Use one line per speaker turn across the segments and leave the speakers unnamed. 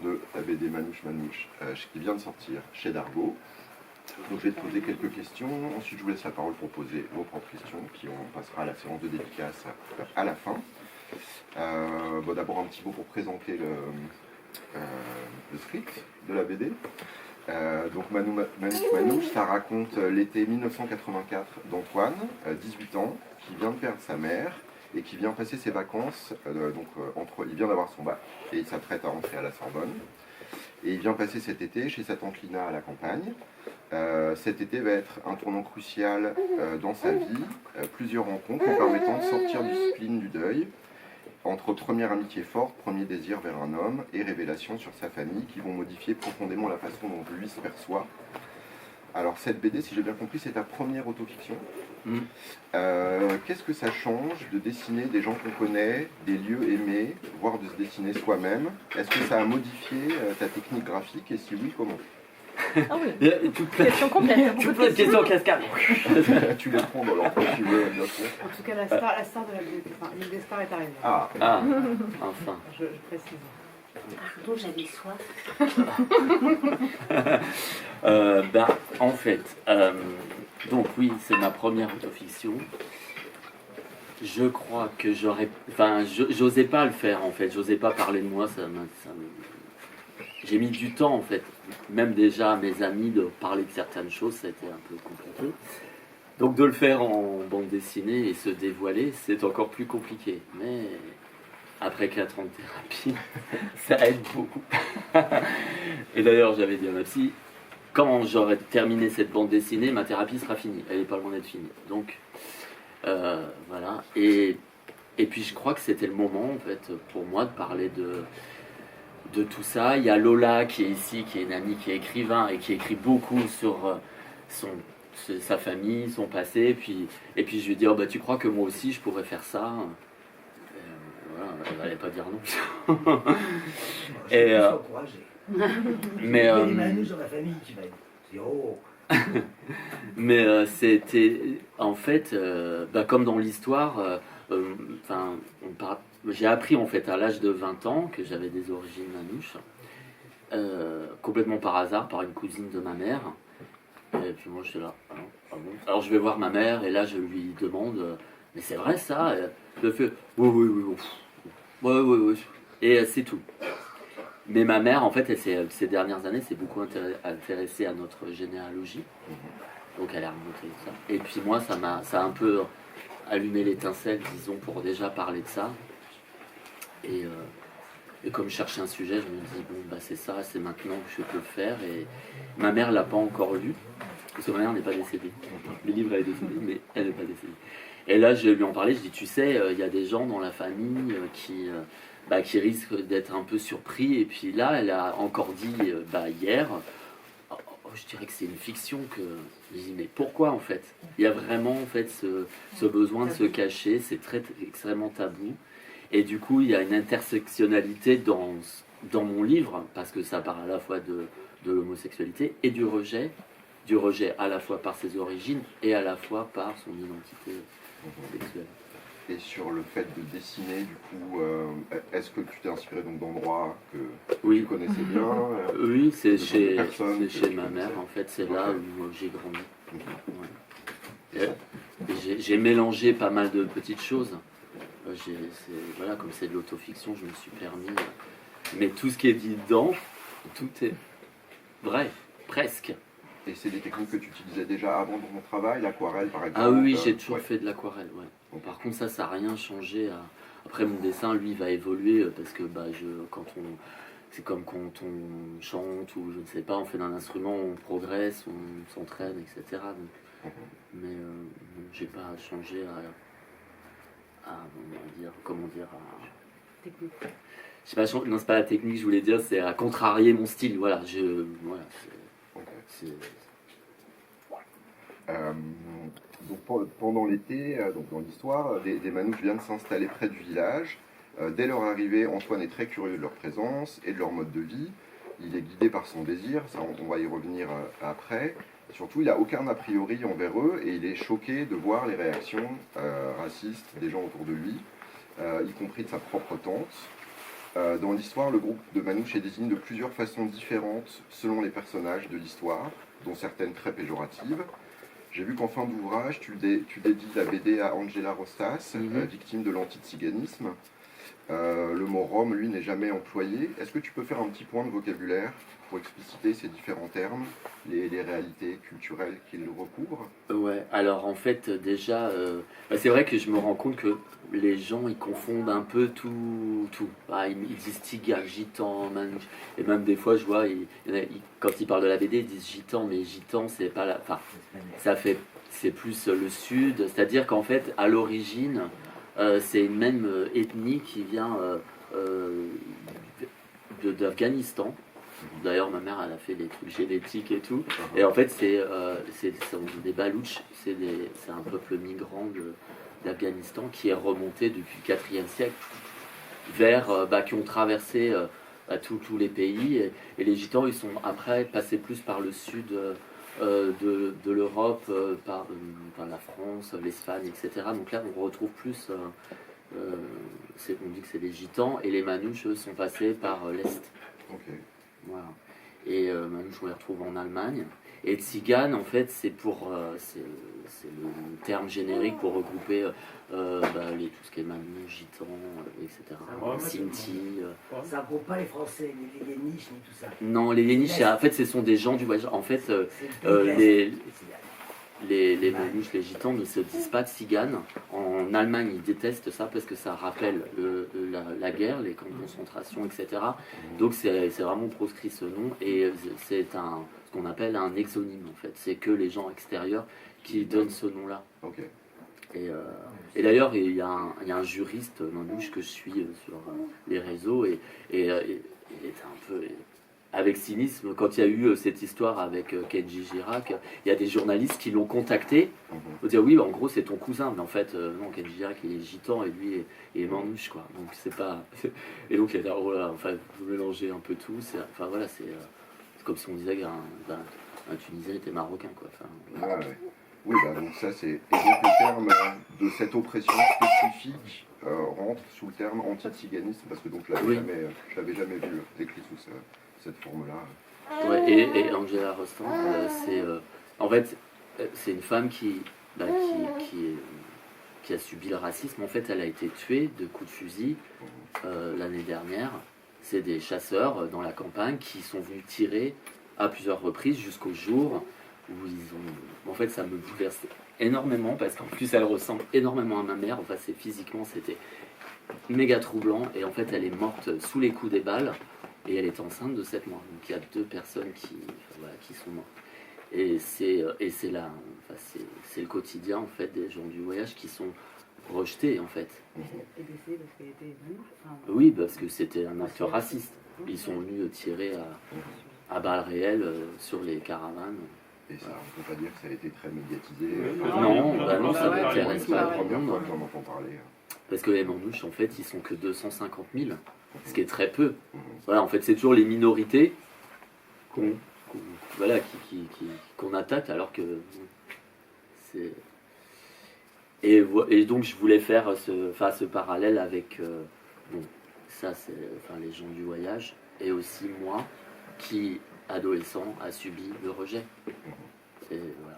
de la BD Manouche Manouche qui vient de sortir chez Dargaud. Donc je vais te poser quelques questions, ensuite je vous laisse la parole pour poser vos propres questions, puis on passera à la séance de dédicace à la fin. Bon, d'abord un petit mot pour présenter le script de la BD. Donc Manouche Manouche, ça raconte l'été 1984 d'Antoine, 18 ans, qui vient de perdre sa mère et qui vient passer ses vacances, il vient d'avoir son bac et il s'apprête à rentrer à la Sorbonne. Et il vient passer cet été chez sa tante Lina à la campagne. Cet été va être un tournant crucial dans sa vie, plusieurs rencontres lui permettant de sortir du spleen du deuil, entre première amitié forte, premier désir vers un homme et révélation sur sa famille qui vont modifier profondément la façon dont lui se perçoit. Alors cette BD, si j'ai bien compris, c'est ta première autofiction. Qu'est-ce que ça change de dessiner des gens qu'on connaît, des lieux aimés, voire de se dessiner soi-même? Est-ce que ça a modifié ta technique graphique et si oui, comment?
Ah oui, question complète.
Toute plein de questions en cascade.
Tu les prends dans l'ordre que tu veux, bien sûr.
En tout cas, la star de la BD, enfin, l'une des stars est arrivée.
Ah,
Enfin.
Je précise.
Pardon, j'avais soif.
En fait, donc oui, c'est ma première autofiction. Je crois que j'osais pas le faire en fait, j'osais pas parler de moi, j'ai mis du temps en fait, même déjà à mes amis de parler de certaines choses, ça a été un peu compliqué. Donc de le faire en bande dessinée et se dévoiler, c'est encore plus compliqué. Mais après 4 ans de thérapie, ça aide beaucoup. Et d'ailleurs, j'avais dit à ma psy, quand j'aurai terminé cette bande dessinée, ma thérapie sera finie. Elle n'est pas loin d'être finie. Donc, voilà. Et puis, je crois que c'était le moment, en fait, pour moi, de parler de tout ça. Il y a Lola qui est ici, qui est une amie, qui est écrivain et qui écrit beaucoup sur sa famille, son passé. Et puis, je lui ai dit, oh, bah, tu crois que moi aussi, je pourrais faire ça? Voilà, elle n'allait pas dire non. Et, mais c'était en fait comme dans l'histoire, j'ai appris en fait à l'âge de 20 ans que j'avais des origines manouches, complètement par hasard, par une cousine de ma mère. Et puis moi j'étais là, ah bon. Alors je vais voir ma mère et là je lui demande, mais c'est vrai ça? Elle fait, oui. Ouais. Et c'est tout. Mais ma mère, en fait, ces dernières années, s'est beaucoup intéressée à notre généalogie. Donc elle a remonté ça. Et puis moi, ça a un peu allumé l'étincelle, disons, pour déjà parler de ça. Et comme je cherchais un sujet, je me dis, bon, bah c'est ça, c'est maintenant que je peux le faire. Et ma mère l'a pas encore lu, parce que ma mère n'est pas décédée. Le livre elle est décédé, mais elle n'est pas décédée. Et là, je lui en parlais, je dis, tu sais, il y a des gens dans la famille qui risquent d'être un peu surpris. Et puis là, elle a encore dit, hier, je dirais que c'est une fiction que... Je dis, mais pourquoi en fait? Il y a vraiment en fait ce besoin de se cacher, c'est extrêmement tabou. Et du coup, il y a une intersectionnalité dans mon livre, parce que ça parle à la fois de l'homosexualité et du rejet à la fois par ses origines et à la fois par son identité sexuelle.
et sur le fait de dessiner, du coup, est-ce que tu t'es inspiré donc d'endroits que tu connaissais bien?
Oui, c'est chez ma mère, en fait, c'est là où j'ai grandi. J'ai mélangé pas mal de petites choses. Voilà, comme c'est de l'autofiction, je me suis permis. Mais tout ce qui est dit dedans, tout est vrai, presque.
Et c'est des techniques que tu utilisais déjà avant dans ton travail, l'aquarelle par exemple?
Ah oui, j'ai toujours fait de l'aquarelle, ouais. Bon, par contre, ça n'a rien changé. Après, mon dessin, lui, va évoluer parce que c'est comme quand on chante ou je ne sais pas, on fait d'un instrument, on progresse, on s'entraîne, etc. Donc, mais j'ai pas changé
Technique.
Je sais pas, non, c'est pas la technique, je voulais dire, c'est à contrarier mon style. Voilà,
donc pendant l'été, donc dans l'histoire, des manouches viennent s'installer près du village. Dès leur arrivée, Antoine est très curieux de leur présence et de leur mode de vie. Il est guidé par son désir, ça on va y revenir après. Surtout, il n'a aucun a priori envers eux et il est choqué de voir les réactions racistes des gens autour de lui, y compris de sa propre tante. Dans l'histoire, le groupe de Manouche est désigné de plusieurs façons différentes selon les personnages de l'histoire, dont certaines très péjoratives. J'ai vu qu'en fin d'ouvrage, tu dédies la BD à Angela Rostas, victime de l'antiziganisme. Le mot Rome, lui, n'est jamais employé. Est-ce que tu peux faire un petit point de vocabulaire pour expliciter ces différents termes, les réalités culturelles qu'ils recouvrent?
Ouais, alors en fait, déjà, c'est vrai que je me rends compte que les gens, ils confondent un peu tout. Ah, ils disent tigre, gitan, manouche. Et même des fois, je vois, quand ils parlent de la BD, ils disent gitan, mais gitan, c'est pas la. Enfin, c'est plus le sud. C'est-à-dire qu'en fait, à l'origine, c'est une même ethnie qui vient d'Afghanistan. D'ailleurs, ma mère, elle a fait des trucs génétiques et tout. Et en fait, c'est des Balouches, c'est un peuple migrant d'Afghanistan qui est remonté depuis le 4e siècle vers, qui ont traversé tous les pays. Et les Gitans, ils sont après passés plus par le sud de l'Europe, par la France, l'Espagne, etc. Donc là, on retrouve plus, on dit que c'est les Gitans, et les Manouches, eux, sont passés par l'Est.
Ok.
Voilà. Et Manouche, on les retrouve en Allemagne. Et Tzigane, en fait, c'est le terme générique pour regrouper tout ce qui est Manouche, Gitan, etc. Sinti.
Ça ne regroupe pas les Français, les Yéniches, ni tout ça.
Non, les Yéniches, en fait, ce sont des gens du voyage. En fait, les Manouches, les Gitans ne se disent pas Tzigane. En Allemagne, ils détestent ça parce que ça rappelle la guerre, les camps de concentration, etc. Donc c'est vraiment proscrit ce nom, et c'est ce qu'on appelle un exonyme en fait. C'est que les gens extérieurs qui donnent ce nom-là.
Okay.
Et d'ailleurs, il y a un juriste manouche que je suis sur les réseaux, et il était un peu... Avec cynisme, quand il y a eu cette histoire avec Kenji Girac, il y a des journalistes qui l'ont contacté pour dire oui, en gros c'est ton cousin, mais en fait non, Kenji Girac il est gitan et lui est manouche, quoi. Donc c'est pas. Et donc il y a oh là, enfin vous mélangez un peu tout. Enfin voilà, c'est comme si on disait qu'un Tunisien était marocain, quoi. Enfin,
ouais. Oui, donc ça c'est. Et donc le terme de cette oppression spécifique rentre sous le terme anti-tsiganisme, parce que donc je l'avais jamais vu décrit sous cette forme-là.
Ouais, et Angela Rostan, en fait, c'est une femme qui a subi le racisme. En fait, elle a été tuée de coups de fusil l'année dernière. C'est des chasseurs dans la campagne qui sont venus tirer à plusieurs reprises jusqu'au jour où ils ont... En fait, ça me bouleverse énormément parce qu'en plus, elle ressemble énormément à ma mère. Enfin, physiquement, c'était méga troublant. Et en fait, elle est morte sous les coups des balles. Et elle est enceinte de 7 mois. Donc il y a 2 personnes qui sont mortes. Et c'est le quotidien en fait des gens du voyage qui sont rejetés en fait.
Et décédée parce qu'elle était manouche.
Oui, parce que c'était un acteur raciste. Ils sont venus tirer à balles réelles sur les caravanes.
Et ça, on ne peut pas dire que ça a été très médiatisé.
Non, ça n'intéresse pas grand monde.
On entend parler.
Parce que les manouches, en fait, ils sont que 250 000. Ce qui est très peu. Voilà, en fait, c'est toujours les minorités qu'on attaque, alors que c'est... Et donc, je voulais faire ce parallèle avec ça, c'est les gens du voyage, et aussi moi, qui, adolescent, a subi le rejet. Et voilà.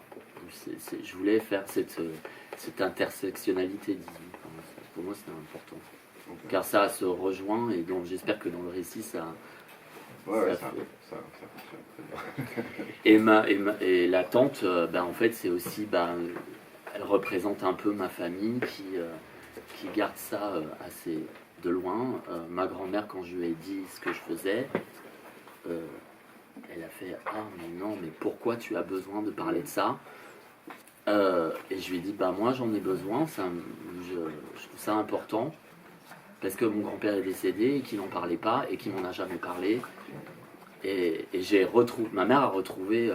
Je voulais faire cette intersectionnalité, disons. Pour moi, c'est important. Car ça se rejoint, et donc j'espère que dans le récit ça
fonctionne très
bien. Et la tante, en fait c'est aussi, elle représente un peu ma famille qui garde ça assez de loin. Ma grand-mère, quand je lui ai dit ce que je faisais, elle a fait ah mais non, mais pourquoi tu as besoin de parler de ça? Et je lui ai dit moi j'en ai besoin, je trouve ça important. Parce que mon grand-père est décédé et qu'il n'en parlait pas et qu'il m'en a jamais parlé. Et ma mère a retrouvé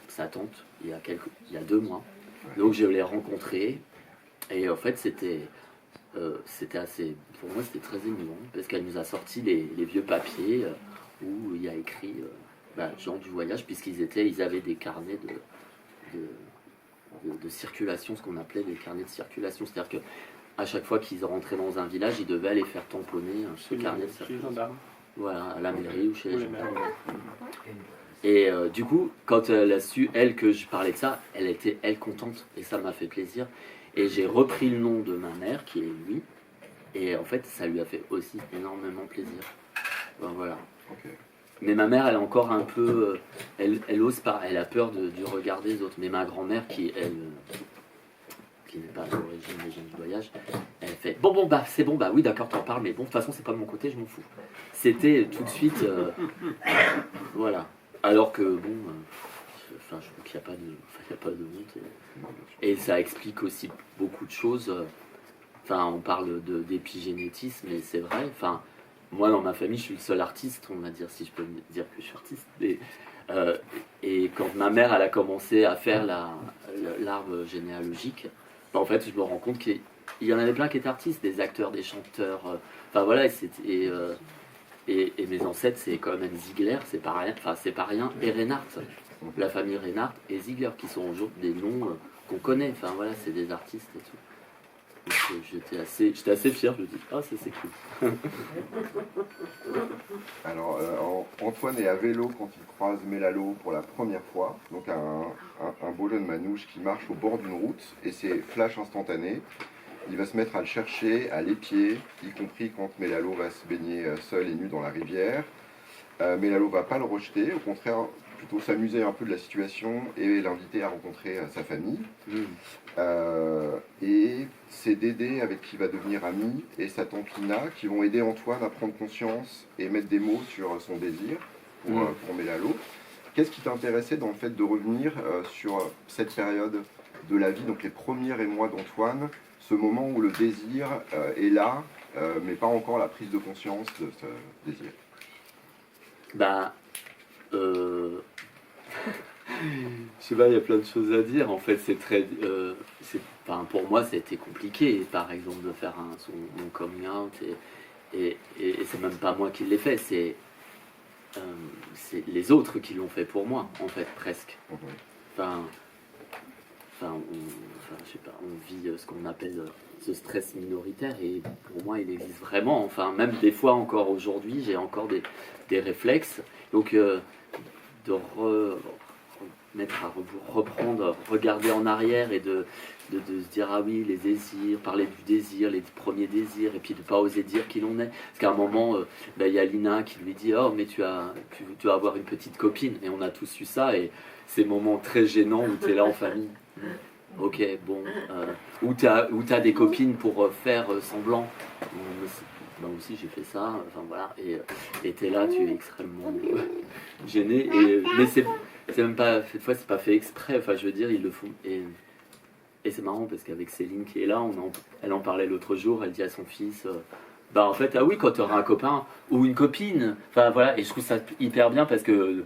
sa tante il y a 2 mois. Donc je l'ai rencontrée. Et en fait, c'était assez... Pour moi, c'était très émouvant. Parce qu'elle nous a sorti les vieux papiers où il y a écrit gens du voyage, puisqu'ils avaient des carnets de circulation, ce qu'on appelait des carnets de circulation. C'est-à-dire que à chaque fois qu'ils rentraient dans un village, ils devaient aller faire tamponner ce carnet de
Chez les
circulation.
gendarmes.
Voilà, à la mairie ou chez les
Ou les
gendarmes.
maires.
Et du coup, quand elle a su, elle, que je parlais de ça, elle était, elle, contente. Et ça m'a fait plaisir. Et j'ai repris le nom de ma mère, qui est lui. Et en fait, ça lui a fait aussi énormément plaisir. Ben, voilà.
Ok.
Mais ma mère, elle a encore un peu... elle ose pas, elle a peur du regard des autres. Mais ma grand-mère, qui, elle... qui n'est pas à l'origine des gens du voyage, elle fait bon bah c'est bon, bah oui d'accord t'en parles, mais bon de toute façon c'est pas de mon côté, je m'en fous. C'était tout de suite voilà. Alors que bon, je trouve qu'il n'y a pas de, il y a pas de honte
Non, bien sûr.
et ça explique aussi beaucoup de choses. Enfin on parle d'épigénétisme et c'est vrai. Enfin moi dans ma famille je suis le seul artiste, on va dire si je peux dire que je suis artiste. Et quand ma mère elle a commencé à faire l'arbre généalogique. En fait, je me rends compte qu'il y en avait plein qui étaient artistes, des acteurs, des chanteurs. Enfin voilà, et mes ancêtres, c'est quand même Ziegler, c'est pas rien. Enfin, c'est pas rien. Et Reinhardt, la famille Reinhardt et Ziegler, qui sont aujourd'hui des noms qu'on connaît. Enfin voilà, c'est des artistes et tout. Donc, j'étais assez fier. Je me dis, ah ça c'est cool.
Alors, Antoine est à vélo quand il croise Mélalo pour la première fois. Donc, un beau jeune manouche qui marche au bord d'une route et c'est flash instantané. Il va se mettre à le chercher, à l'épier, y compris quand Mélalo va se baigner seul et nu dans la rivière. Mélalo va pas le rejeter, au contraire, plutôt s'amuser un peu de la situation et l'inviter à rencontrer sa famille. Et c'est Dédé avec qui il va devenir ami et sa tante Lina qui vont aider Antoine à prendre conscience et mettre des mots sur son désir pour Mélalo. Qu'est-ce qui t'intéressait dans le fait de revenir sur cette période de la vie, donc les premiers émois d'Antoine, ce moment où le désir est là, mais pas encore la prise de conscience de ce désir?
Bah, je sais pas, il y a plein de choses à dire. En fait, c'est très, enfin, pour moi, c'était compliqué, par exemple, de faire mon coming out, et c'est même pas moi qui l'ai fait, c'est les autres qui l'ont fait pour moi, en fait, presque. Enfin, je sais pas, on vit ce qu'on appelle ce stress minoritaire, et pour moi, il existe vraiment. Enfin, même des fois, encore aujourd'hui, j'ai encore des réflexes. Donc, reprendre, regarder en arrière et de se dire ah oui les désirs, parler du désir, les premiers désirs et puis de pas oser dire qui l'on est. Parce qu'à un moment, il y a Lina qui lui dit oh mais tu vas avoir une petite copine et on a tous eu ça et ces moments très gênants où tu es là en famille. Ok bon, où t'as des copines pour faire semblant. Moi aussi j'ai fait ça, enfin voilà, et t'es là, tu es extrêmement gêné, mais c'est même pas, cette fois c'est pas fait exprès, enfin je veux dire, ils le font, et c'est marrant parce qu'avec Céline qui est là, elle en parlait l'autre jour, elle dit à son fils, bah en fait, ah oui, quand tu auras un copain ou une copine, enfin voilà, et je trouve ça hyper bien parce que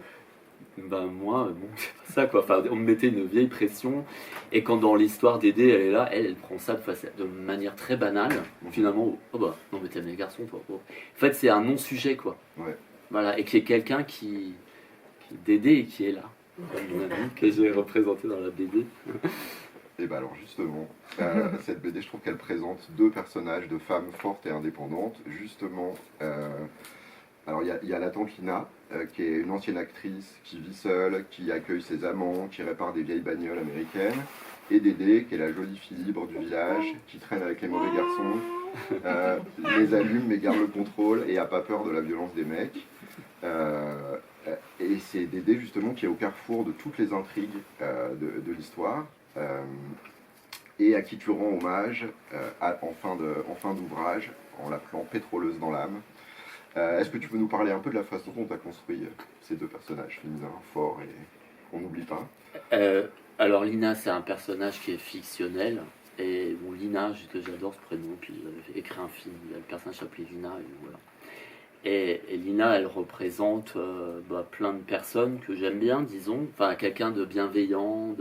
ben moi, bon, c'est pas ça quoi. Enfin, on me mettait une vieille pression, et quand dans l'histoire d'Aidé, elle est là, elle prend ça de manière très banale. Finalement, oh bah, non mais t'aimes les garçons, toi. Oh. En fait, c'est un non-sujet quoi.
Ouais.
Voilà, et qui est quelqu'un qui d'Aidé et qui est là. Mon ami que j'ai représenté dans la BD.
Et bien alors justement, cette BD, je trouve qu'elle présente deux personnages de femmes fortes et indépendantes. Justement, alors il y a la tante Lina, qui est une ancienne actrice, qui vit seule, qui accueille ses amants, qui répare des vieilles bagnoles américaines. Et Dédé, qui est la jolie fille libre du village, qui traîne avec les mauvais garçons, les allume mais garde le contrôle et a pas peur de la violence des mecs. Et c'est Dédé justement qui est au carrefour de toutes les intrigues de l'histoire. Et à qui tu rends hommage en fin d'ouvrage, en l'appelant pétroleuse dans l'âme. Est-ce que tu peux nous parler un peu de la façon dont tu as construit ces deux personnages féminins forts et qu'on n'oublie pas?
Alors Lina, c'est un personnage qui est fictionnel. Et bon, Lina, que j'adore ce prénom, puis j'avais écrit un film, le personnage s'appelait Lina, et voilà. Et Lina, elle représente plein de personnes que j'aime bien, disons. Enfin, quelqu'un de bienveillant,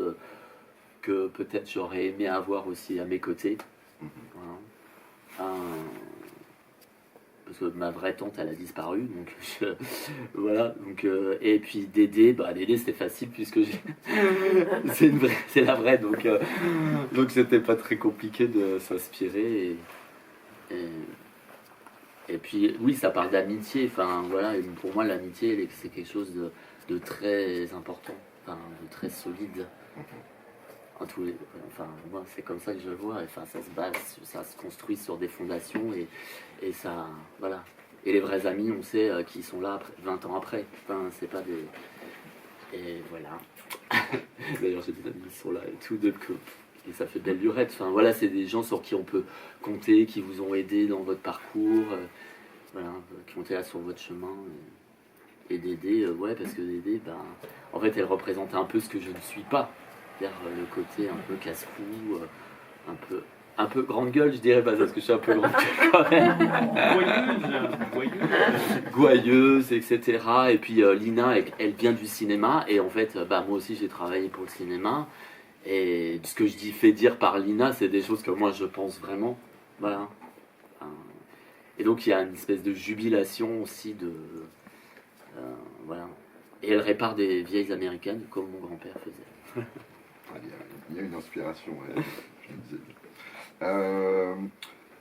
que peut-être j'aurais aimé avoir aussi à mes côtés. Voilà. parce que ma vraie tante, elle a disparu, donc voilà. Donc, et puis Dédé, Dédé c'était facile puisque c'est la vraie, donc c'était pas très compliqué de s'inspirer. Et puis oui, ça parle d'amitié. Enfin voilà, et pour moi l'amitié, c'est quelque chose de très important, enfin, de très solide. Enfin, moi, c'est comme ça que je le vois. Enfin, ça se base, ça se construit sur des fondations et ça, voilà. Et les vrais amis, on sait qu'ils sont là 20 ans après. Enfin, c'est pas des. Et voilà. D'ailleurs, j'ai des amis qui sont là et tout, et ça fait belle lurette. Enfin, voilà, c'est des gens sur qui on peut compter, qui vous ont aidé dans votre parcours, voilà, qui ont été là sur votre chemin. Et Dédé, ouais, parce que Dédé, en fait, elle représente un peu ce que je ne suis pas. Le côté un peu casse-cou, un peu grande gueule, je dirais pas, parce que je suis un peu grande gueule quand même. Gouailleuse, etc. Et puis Lina, elle vient du cinéma, et en fait, moi aussi j'ai travaillé pour le cinéma, et ce que je fais dire par Lina, c'est des choses que moi je pense vraiment, voilà. Et donc il y a une espèce de jubilation aussi voilà. Et elle répare des vieilles américaines, comme mon grand-père faisait.
Il y a une inspiration, je me disais.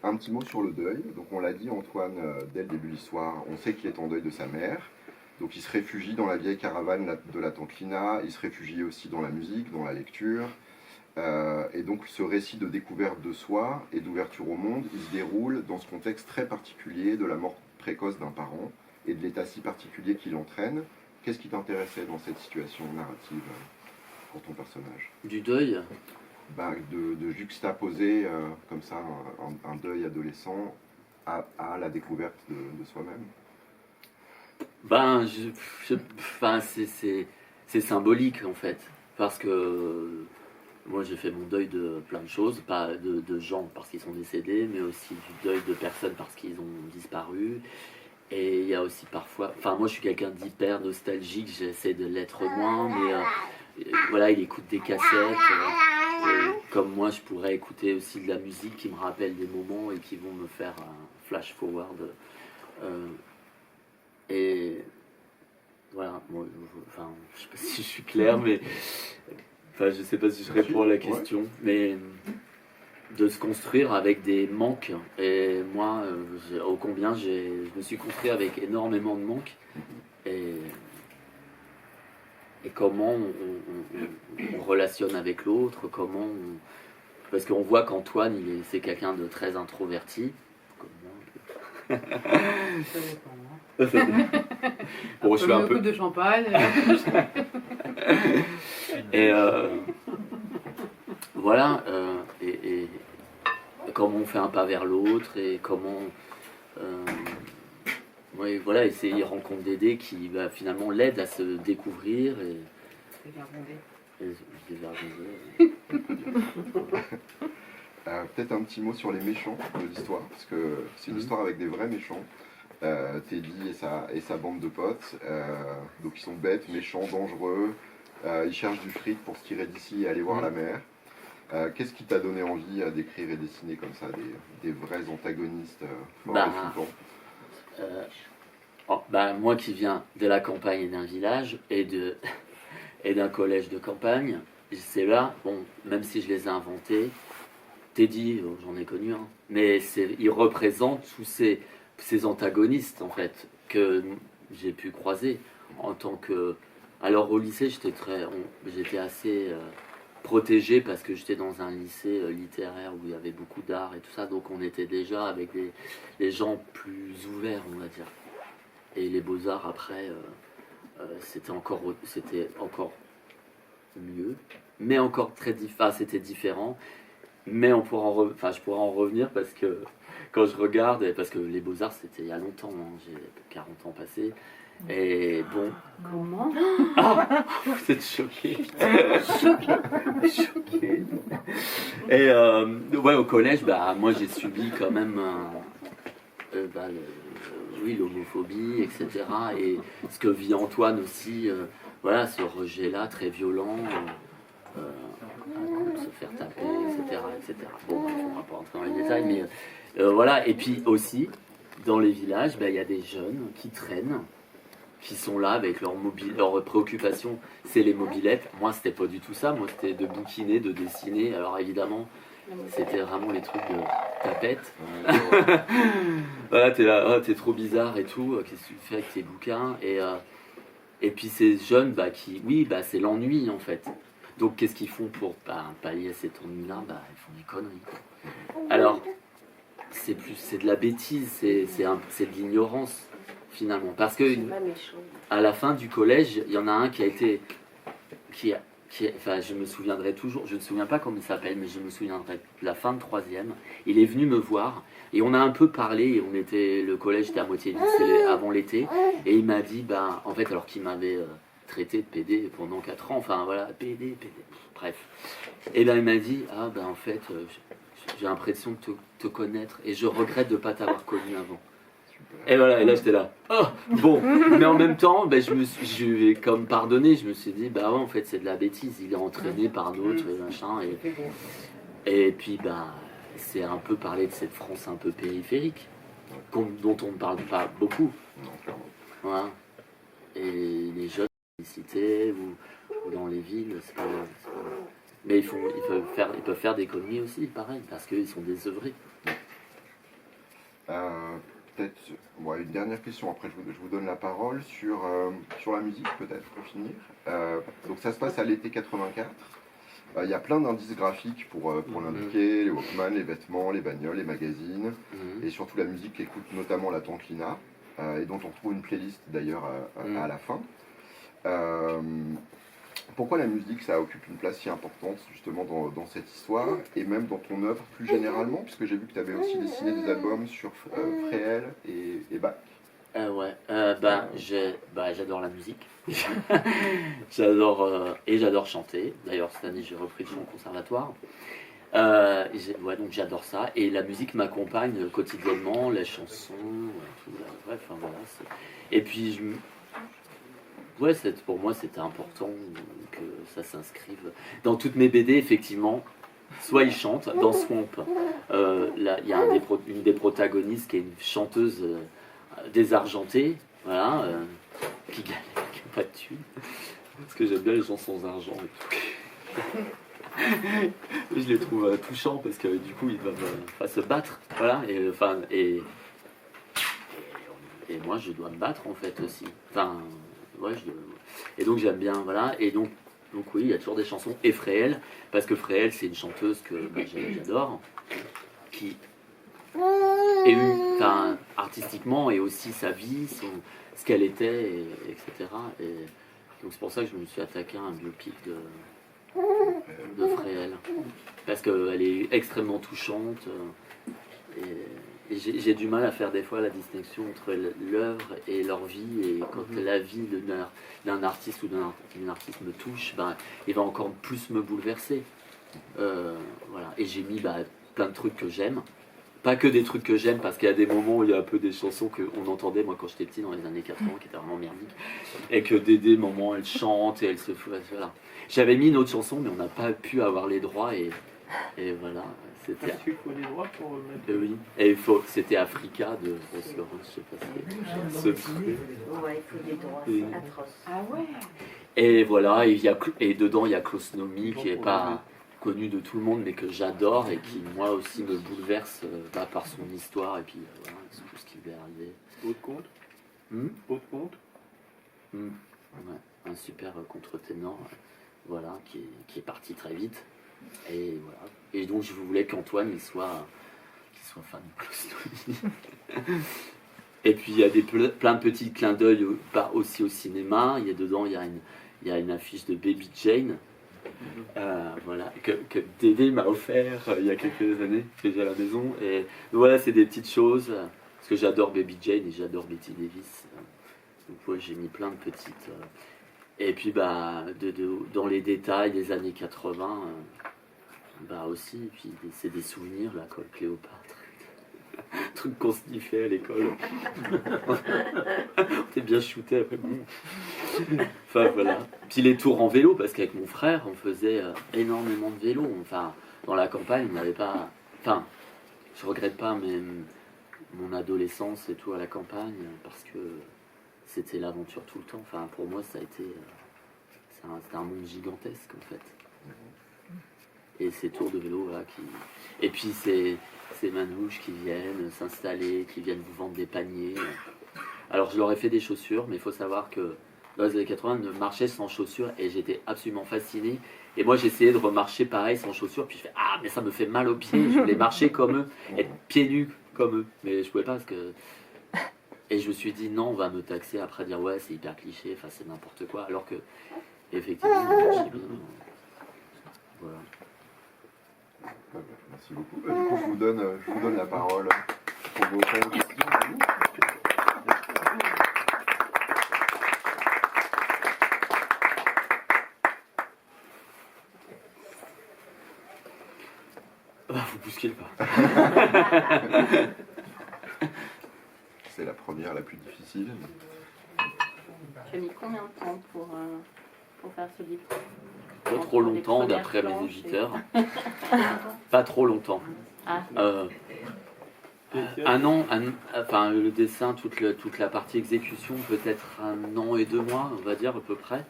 Un petit mot sur le deuil. Donc on l'a dit, Antoine, dès le début de l'histoire, on sait qu'il est en deuil de sa mère. Donc il se réfugie dans la vieille caravane de la tante Lina, il se réfugie aussi dans la musique, dans la lecture. Et donc ce récit de découverte de soi et d'ouverture au monde, il se déroule dans ce contexte très particulier de la mort précoce d'un parent et de l'état si particulier qui l'entraîne. Qu'est-ce qui t'intéressait dans cette situation narrative pour ton personnage?
Du deuil.
De juxtaposer comme ça un deuil adolescent à la découverte de soi-même.
C'est symbolique en fait, parce que moi j'ai fait mon deuil de plein de choses, pas de gens parce qu'ils sont décédés, mais aussi du deuil de personnes parce qu'ils ont disparu. Et il y a aussi parfois, moi je suis quelqu'un d'hyper nostalgique, j'essaie de l'être moins, mais voilà, il écoute des cassettes. Comme moi, je pourrais écouter aussi de la musique qui me rappelle des moments et qui vont me faire un flash forward. Et voilà, moi, je sais pas si je suis clair, mais je sais pas si je réponds à la question, mais de se construire avec des manques. Et moi, ô combien je me suis construit avec énormément de manques. Et comment on relationne avec l'autre, parce qu'on voit qu'Antoine, c'est quelqu'un de très introverti. Comme moi.
Ça dépend.
Bon, je fais un peu
de champagne.
Et voilà, et comment on fait un pas vers l'autre, et comment... oui, voilà, et il rencontre Dédé qui finalement l'aide à se découvrir et
peut-être un petit mot sur les méchants de l'histoire, parce que c'est une histoire avec des vrais méchants. Teddy et sa bande de potes, donc ils sont bêtes, méchants, dangereux, ils cherchent du fric pour se tirer d'ici et aller voir la mer. Qu'est-ce qui t'a donné envie d'écrire et dessiner comme ça des vrais antagonistes forts et flippants?
Moi qui viens de la campagne et d'un village et d'un collège de campagne, c'est là, même si je les ai inventés, Teddy, j'en ai connu un, mais il représente tous ces antagonistes en fait que j'ai pu croiser en tant que... Alors au lycée, j'étais assez protégé parce que j'étais dans un lycée littéraire où il y avait beaucoup d'art et tout ça, donc on était déjà avec des gens plus ouverts, on va dire. Et les beaux-arts après, c'était encore mieux, mais encore c'était différent. Mais je pourrais en revenir parce que quand je regarde, parce que les beaux-arts c'était il y a longtemps, j'ai 40 ans passés. Et bon.
Comment?
Vous êtes choqués. Choqués. Et au collège, moi j'ai subi quand même l'homophobie, etc. Et ce que vit Antoine aussi, ce rejet-là très violent, se faire taper, etc. Bon, on va pas rentrer dans les détails, mais voilà. Et puis aussi, dans les villages, il y a des jeunes qui traînent, qui sont là avec leur préoccupation, c'est les mobylettes. Moi, c'était pas du tout ça. Moi, c'était de bouquiner, de dessiner. Alors évidemment, c'était vraiment les trucs de tapette. Voilà, t'es là, oh, t'es trop bizarre et tout. Qu'est-ce que tu fais avec tes bouquins et puis ces jeunes, c'est l'ennui en fait. Donc qu'est-ce qu'ils font pour pallier à cet ennui-là? Ils font des conneries, quoi. Alors, c'est de la bêtise, c'est de l'ignorance finalement. Parce que à la fin du collège, il y en a un qui a été, je me souviendrai toujours, je ne me souviens pas comment il s'appelle, mais je me souviendrai de la fin de troisième. Il est venu me voir et on a un peu parlé. Le collège était à moitié vide, c'était avant l'été, et il m'a dit, en fait, alors qu'il m'avait traité de PD pendant 4 ans, enfin voilà, PD, bref. Et il m'a dit, en fait, j'ai l'impression de te connaître et je regrette de ne pas t'avoir connu avant. Et voilà, et là j'étais là, oh, bon, mais en même temps, je lui ai comme pardonné, je me suis dit, ouais, en fait c'est de la bêtise, il est entraîné par d'autres et machin, et puis c'est un peu parler de cette France un peu périphérique, dont on ne parle pas beaucoup. Voilà. Et les jeunes dans les cités ou dans les villes, c'est pas... Mais ils peuvent faire des conneries aussi, pareil, parce qu'ils sont désœuvrés.
Peut-être une dernière question, après je vous donne la parole sur la musique peut-être pour finir. Donc ça se passe à l'été 84. Il y a plein d'indices graphiques pour l'indiquer, les Walkman, les vêtements, les bagnoles, les magazines, et surtout la musique qu'écoute notamment la tante Lina, et dont on retrouve une playlist d'ailleurs à la fin. Pourquoi la musique, ça occupe une place si importante justement dans cette histoire et même dans ton œuvre plus généralement, puisque j'ai vu que tu avais aussi dessiné des albums sur Fréhel et Bach.
J'adore la musique. J'adore chanter. D'ailleurs cette année j'ai repris le chant au conservatoire. Donc j'adore ça et la musique m'accompagne quotidiennement, les chansons, tout, bref, voilà. Et puis pour moi c'était important que ça s'inscrive dans toutes mes BD, effectivement. Soit ils chantent dans Swamp, là il y a une des protagonistes qui est une chanteuse désargentée, voilà, qui n'a pas de thune, parce que j'aime bien les chansons argent et tout. Je les trouve touchants parce que du coup ils doivent se battre, voilà, et moi je dois me battre en fait aussi, et donc j'aime bien, voilà, et donc oui, il y a toujours des chansons, et Fréhel, parce que Fréhel c'est une chanteuse que j'adore, qui est artistiquement, et aussi sa vie, ce qu'elle était, etc. Et donc c'est pour ça que je me suis attaqué à un biopic de Fréhel, parce qu'elle est extrêmement touchante, et j'ai du mal à faire des fois la distinction entre l'œuvre et leur vie, et quand la vie d'un artiste ou d'une artiste me touche, il va encore plus me bouleverser. Voilà. Et j'ai mis plein de trucs que j'aime, pas que des trucs que j'aime, parce qu'il y a des moments où il y a un peu des chansons qu'on entendait moi quand j'étais petit dans les années 80 qui étaient vraiment merdiques, et que des moments elle chante et elle se fout, voilà. J'avais mis une autre chanson mais on n'a pas pu avoir les droits, et voilà. C'était...
Il faut les droits pour mettre...
Oui, et c'était Africa de Roscoe, je sais pas si ce truc.
Ouais, il faut des droits, c'est atroce. Ah ouais.
Et voilà, et dedans il y a Klaus Nomi qui est pas connu de tout le monde mais que j'adore et qui moi aussi me bouleverse par son histoire et puis voilà, tout ce qui lui est arrivé.
Haute compte
Ouais, un super contre-ténor, voilà, qui est parti très vite. Et voilà. Et donc je voulais qu'Antoine il soit fan de Klaus Nomi. Et puis il y a plein de petits clins d'œil aussi au cinéma. Dedans il y a une affiche de Baby Jane, voilà, que Dédé m'a offert il y a quelques années, que j'ai à la maison. Et voilà, c'est des petites choses, parce que j'adore Baby Jane et j'adore Betty Davis. Donc ouais, j'ai mis plein de petites... Et puis dans les détails des années 80, aussi, et puis c'est des souvenirs, la colle Cléopâtre. Truc qu'on sniffait à l'école. On était bien shooté après. Enfin voilà. Puis les tours en vélo, parce qu'avec mon frère, on faisait énormément de vélo. Enfin, dans la campagne, on n'avait pas... Enfin, je regrette pas, mais mon adolescence et tout à la campagne, parce que c'était l'aventure tout le temps. Enfin, pour moi, ça a été... c'était un monde gigantesque, en fait. Et ces tours de vélo, voilà, qui... Et puis, ces manouches qui viennent s'installer, qui viennent vous vendre des paniers. Alors, je leur ai fait des chaussures, mais il faut savoir que dans les années 80, je marchais sans chaussures et j'étais absolument fasciné. Et moi, j'essayais de remarcher pareil sans chaussures, puis je fais « Ah, mais ça me fait mal aux pieds, je voulais marcher comme eux, être pieds nus comme eux. » Mais je pouvais pas parce que... Et je me suis dit « Non, on va me taxer après, dire ouais, c'est hyper cliché, enfin, c'est n'importe quoi. » Alors que, effectivement, j'ai bien... Voilà.
Merci beaucoup. Du coup, je vous donne la parole pour vos questions.
Vous bousculez pas.
C'est la première, la plus difficile.
Tu as mis combien de temps pour faire ce livre?
Pas trop longtemps, d'après mes éditeurs. Pas trop longtemps.
Ah.
Un an, enfin le dessin, toute la partie exécution, peut-être 1 an et 2 mois, on va dire à peu près.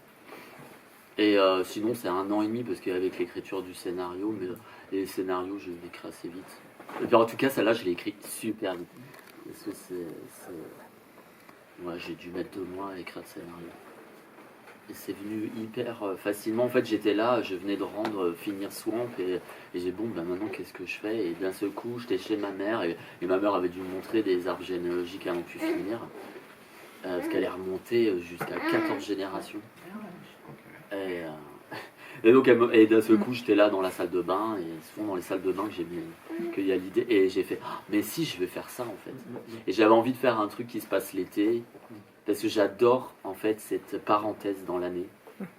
Et sinon c'est 1 an et demi parce qu'avec l'écriture du scénario, mais les scénarios je les écris assez vite. Et puis, en tout cas celle-là je l'ai écrite super vite. Parce que ouais, j'ai dû mettre 2 mois à écrire le scénario. Et c'est venu hyper facilement. En fait j'étais là, je venais de finir Swamp et j'ai bon ben maintenant qu'est-ce que je fais? Et d'un seul coup j'étais chez ma mère et ma mère avait dû me montrer des arbres généalogiques avant pu finir. Parce qu'elle est remontée jusqu'à 14 générations. Et donc et d'un seul coup j'étais là dans la salle de bain et souvent dans les salles de bain qu'il y a l'idée et j'ai fait mais si je vais faire ça en fait. Et j'avais envie de faire un truc qui se passe l'été parce que j'adore en fait cette parenthèse dans l'année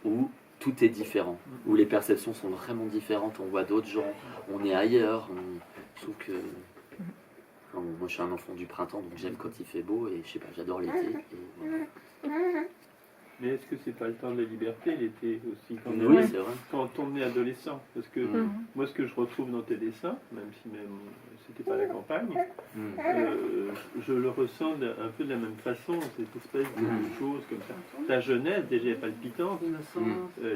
où tout est différent, où les perceptions sont vraiment différentes, on voit d'autres gens, on est ailleurs, je trouve que moi je suis un enfant du printemps donc j'aime quand il fait beau et je sais pas, j'adore l'été et voilà.
Mais est-ce que c'est pas le temps de la liberté, l'été aussi,
Oui, c'est vrai.
quand on est adolescent? Parce que moi, ce que je retrouve dans tes dessins, même si c'était pas la campagne, je le ressens un peu de la même façon, cette espèce de chose comme ça. Ta jeunesse, déjà, est palpitante.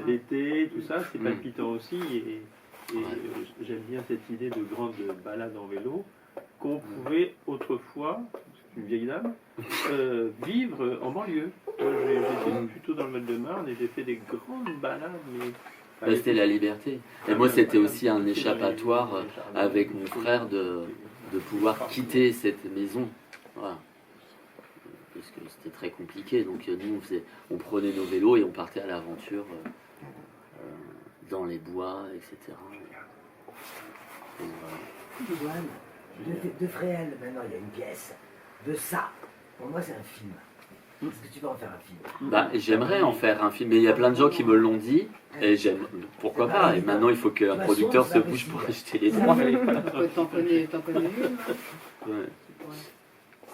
L'été, tout ça, c'est palpitant aussi. Et j'aime bien cette idée de grande balade en vélo qu'on pouvait autrefois, une vieille dame, vivre en banlieue. Moi, j'étais plutôt dans le Val-de-Marne et j'ai fait des grandes balades. Mais
c'était la liberté. Et moi, c'était aussi un échappatoire avec mon frère de pouvoir quitter cette maison. Voilà. Parce que c'était très compliqué. Donc nous, on prenait nos vélos et on partait à l'aventure dans les bois, etc. Et voilà.
De Fréhel, maintenant il y a une pièce. De ça, pour moi c'est un film. Est-ce que tu vas en faire un film?
Bah, j'aimerais en faire un film, mais il y a plein de gens qui me l'ont dit, et pourquoi pas. Et maintenant il faut qu'un producteur se bouge pour acheter les droits.
T'en connais une?
Ouais.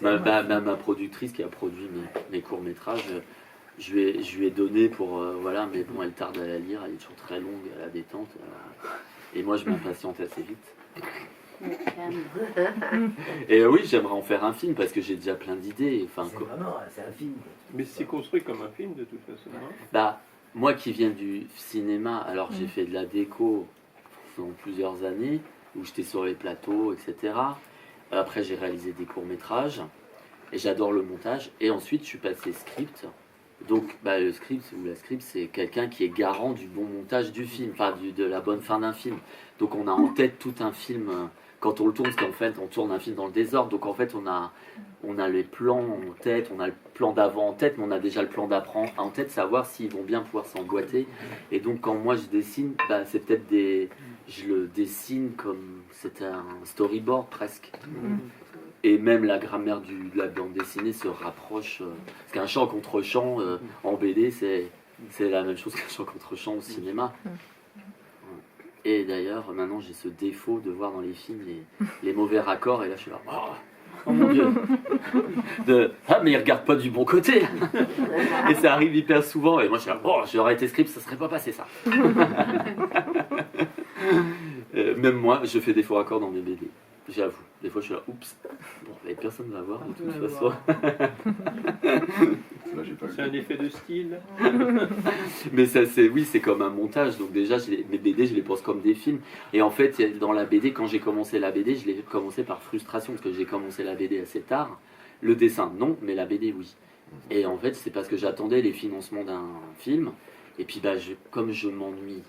Ma productrice qui a produit mes courts-métrages, je lui ai donné pour... voilà, mais bon, elle tarde à la lire, elle est toujours très longue à la détente. Et moi je m'impatiente assez vite. Et oui, j'aimerais en faire un film parce que j'ai déjà plein d'idées. Enfin,
c'est un film.
Mais c'est construit comme un film de toute façon. Hein.
Bah, moi qui viens du cinéma, alors j'ai fait de la déco pendant plusieurs années où j'étais sur les plateaux, etc. Après, j'ai réalisé des courts-métrages et j'adore le montage. Et ensuite, je suis passé script. Donc, le script ou la script, c'est quelqu'un qui est garant du bon montage du film, enfin de la bonne fin d'un film. Donc, on a en tête tout un film. Quand on le tourne, parce qu'en fait, on tourne un film dans le désordre. Donc, en fait, on a les plans en tête, on a le plan d'avant en tête, mais on a déjà le plan d'après en tête, savoir s'ils vont bien pouvoir s'emboîter. Et donc, quand moi, je dessine, c'est peut-être je le dessine comme c'était un storyboard presque. Et même la grammaire de la bande dessinée se rapproche. Parce qu'un chant contre chant en BD, c'est la même chose qu'un chant contre chant au cinéma. Et d'ailleurs, maintenant, j'ai ce défaut de voir dans les films les mauvais raccords. Et là, je suis là, oh mon Dieu, mais il regarde pas du bon côté. Et ça arrive hyper souvent. Et moi, je suis là, j'aurais été script, ça serait pas passé ça. Même moi, je fais des faux raccords dans mes BD. J'avoue. Des fois, je suis là, oups. Bon, et personne ne va voir de
Tu
toute
vas
façon.
voir.
Là, j'ai pas vu.
C'est un effet de style.
Mais ça, c'est comme un montage. Donc déjà, mes BD, je les pense comme des films. Et en fait, dans la BD, quand j'ai commencé la BD, je l'ai commencé par frustration parce que j'ai commencé la BD assez tard. Le dessin, non, mais la BD, oui. Et en fait, c'est parce que j'attendais les financements d'un film. Et puis, comme je m'ennuie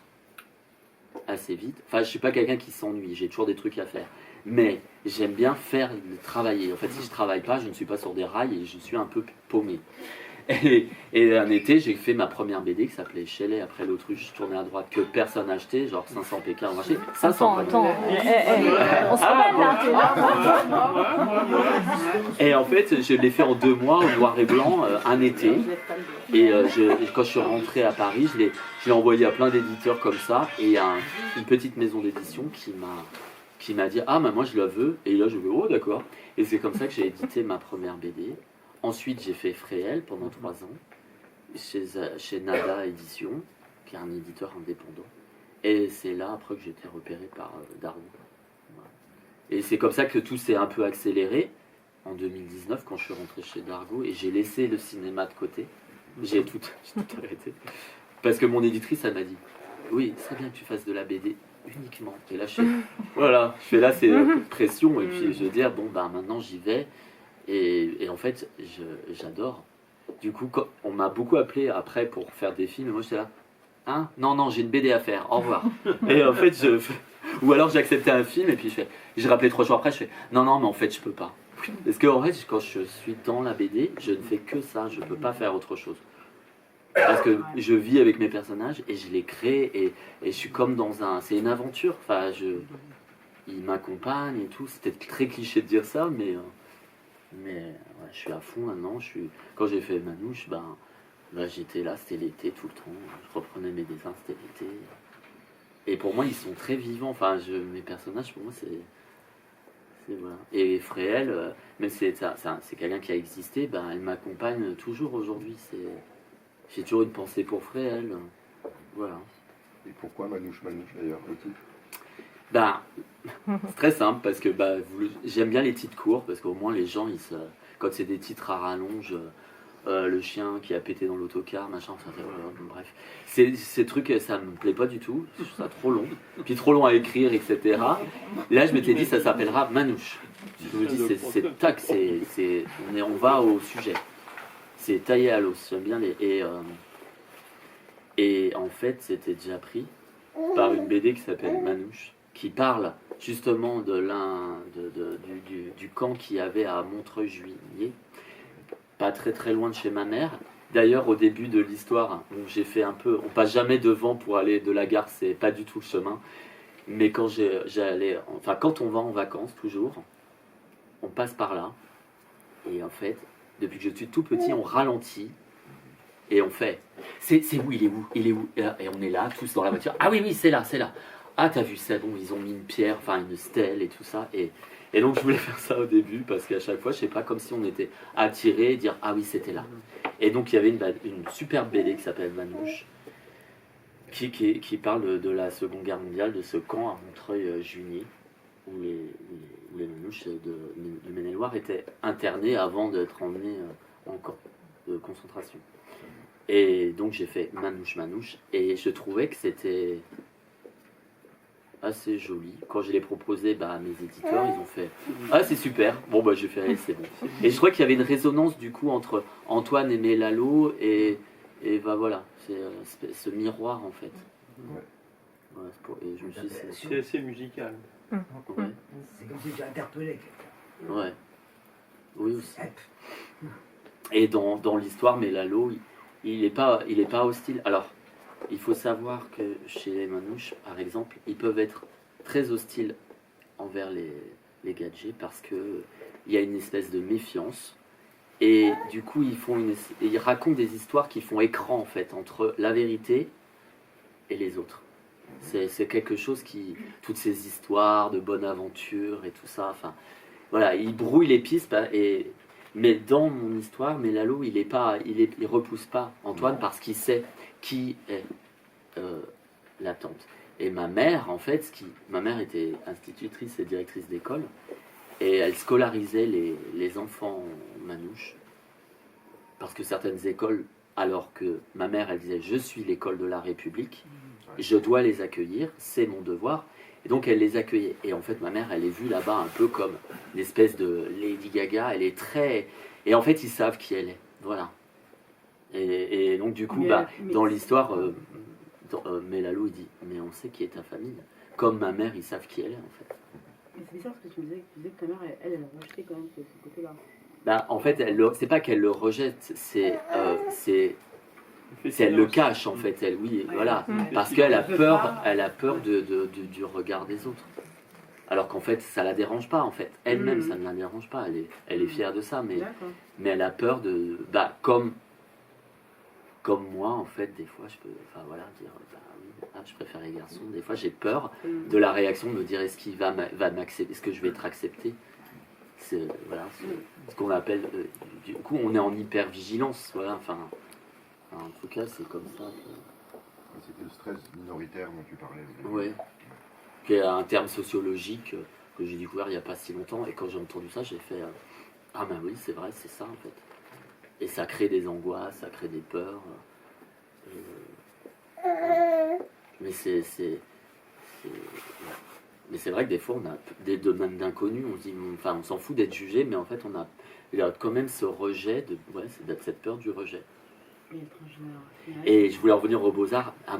assez vite, enfin, je suis pas quelqu'un qui s'ennuie. J'ai toujours des trucs à faire. Mais j'aime bien travailler. En fait, si je travaille pas, je ne suis pas sur des rails et je suis un peu paumé. Et un été, j'ai fait ma première BD qui s'appelait Shelley après l'autruche tournée à droite que personne n'a acheté, genre 500 PK ont acheté. 500
Attends, on se rappelle là.
Et en fait, je l'ai fait en 2 mois au noir et blanc, un été. Et quand je suis rentré à Paris, je l'ai envoyé à plein d'éditeurs comme ça. Et il y a une petite maison d'édition qui m'a dit « Ah, mais moi je la veux ». Et là, je veux « Oh, d'accord ». Et c'est comme ça que j'ai édité ma première BD. Ensuite, j'ai fait Fréhel pendant 3 ans chez Nada Édition, qui est un éditeur indépendant. Et c'est là, après, que j'ai été repéré par Darwin. Voilà. Et c'est comme ça que tout s'est un peu accéléré en 2019, quand je suis rentré chez Dargo, et j'ai laissé le cinéma de côté. J'ai tout arrêté. Parce que mon éditrice, elle m'a dit « Oui, c'est bien que tu fasses de la BD uniquement. » Et là, voilà, je fais là, c'est un peu de pression. Et puis, je veux dire, bon, maintenant, j'y vais. Et en fait, j'adore. Du coup, on m'a beaucoup appelé après pour faire des films. Et moi, j'étais là. Hein? Non, j'ai une BD à faire. Au revoir. Et en fait, ou alors j'acceptais un film et puis je rappelais 3 jours après. Je fais non, mais en fait, je peux pas. Parce que en fait, quand je suis dans la BD, je ne fais que ça. Je peux pas faire autre chose. Parce que je vis avec mes personnages et je les crée et je suis comme c'est une aventure. Enfin, ils m'accompagnent et tout. C'était très cliché de dire ça, mais ouais, je suis à fond maintenant. Quand j'ai fait Manouche, j'étais là, c'était l'été tout le temps. Je reprenais mes dessins, c'était l'été. Et pour moi, ils sont très vivants. Enfin, mes personnages, pour moi, c'est voilà. Et Fréhel, même si c'est quelqu'un qui a existé, elle m'accompagne toujours aujourd'hui. J'ai toujours une pensée pour Fréhel. Voilà.
Et pourquoi Manouche d'ailleurs, le titre?
C'est très simple parce que j'aime bien les titres courts parce qu'au moins les gens, quand c'est des titres à rallonge, le chien qui a pété dans l'autocar, machin, bref. Ces trucs, ça me plaît pas du tout, je trouve ça trop long, puis trop long à écrire, etc. Là, je m'étais dit, ça s'appellera Manouche. Je me dis, c'est tac, on va au sujet. C'est taillé à l'os, j'aime bien et en fait, c'était déjà pris par une BD qui s'appelle Manouche, qui parle justement du camp qu'il y avait à Montreuil-Juigné, pas très très loin de chez ma mère. D'ailleurs, au début de l'histoire, j'ai fait un peu, on passe jamais devant pour aller de la gare, c'est pas du tout le chemin. Mais quand quand on va en vacances toujours, on passe par là. Et en fait, depuis que je suis tout petit, on ralentit. Et on fait, c'est où, il est où et on est là, tous dans la voiture. Ah oui, c'est là. Ah, t'as vu ça, bon, ils ont mis une pierre, enfin une stèle et tout ça. Et donc, je voulais faire ça au début, parce qu'à chaque fois, je sais pas, comme si on était attiré, dire, ah oui, c'était là. Et donc, il y avait une superbe BD qui s'appelle Manouche, qui parle de la Seconde Guerre mondiale, de ce camp à Montreuil-Juigné, où les Manouches de Maine-et-Loire étaient internés avant d'être emmenés en camp de concentration. Et donc j'ai fait Manouche, et je trouvais que c'était assez joli. Quand je l'ai proposé à mes éditeurs, ils ont fait ah, c'est super, bon j'ai fait allez, c'est bon. Et je crois qu'il y avait une résonance du coup entre Antoine aimait Lalo et voilà, c'est ce miroir en fait.
Ouais.
Et je me suis dit,
C'est assez musical.
ouais.
C'est comme si tu interpellais quelqu'un.
Ouais. Oui aussi. Et dans l'histoire, mais Lalo, il est pas hostile. Alors, il faut savoir que chez les Manouches, par exemple, ils peuvent être très hostiles envers les gadgets parce que il y a une espèce de méfiance. Et du coup, ils racontent des histoires qui font écran en fait entre la vérité et les autres. C'est quelque chose toutes ces histoires de bonne aventure et tout ça. Enfin, voilà, ils brouillent les pistes mais dans mon histoire, Lalo, il repousse pas Antoine parce qu'il sait qui est la tante. Et ma mère, en fait, ma mère était institutrice et directrice d'école, Et elle scolarisait les enfants manouches. Parce que certaines écoles, alors que ma mère, elle disait, je suis l'école de la République, je dois les accueillir, c'est mon devoir. Et donc elle les accueillait. Et en fait, ma mère, elle est vue là-bas un peu comme une espèce de Lady Gaga. Elle est très... Et en fait, ils savent qui elle est. Voilà. Et donc du coup, dans l'histoire, Mélalou, il dit, mais on sait qui est ta famille. Comme ma mère, ils savent qui elle est, en fait.
Mais c'est bizarre ce que tu disais que ta mère, elle a rejeté quand même ce côté-là.
En fait, c'est pas qu'elle le rejette, c'est elle le cache en fait, elle, oui, voilà, parce qu'elle a peur, du regard des autres. Alors qu'en fait, ça la dérange pas en fait. Elle-même, ça ne la dérange pas. Elle est fière de ça, mais elle a peur de, comme moi en fait, des fois, je peux, dire, je préfère les garçons. Des fois, j'ai peur de la réaction de me dire est-ce qu'il va m'accepter, est-ce que je vais être accepté. C'est ce qu'on appelle, du coup, on est en hyper-vigilance, voilà, en tout cas, c'est comme ça.
C'était le stress minoritaire dont tu parlais.
Oui, qui est un terme sociologique que j'ai découvert il n'y a pas si longtemps, et quand j'ai entendu ça, j'ai fait ah ben oui, c'est vrai, c'est ça en fait. Et ça crée des angoisses, ça crée des peurs. Mais mais c'est vrai que des fois, on a des domaines d'inconnus, on se dit, on s'en fout d'être jugé, mais en fait, il y a quand même ce rejet, cette peur du rejet. Et je voulais revenir aux Beaux-Arts à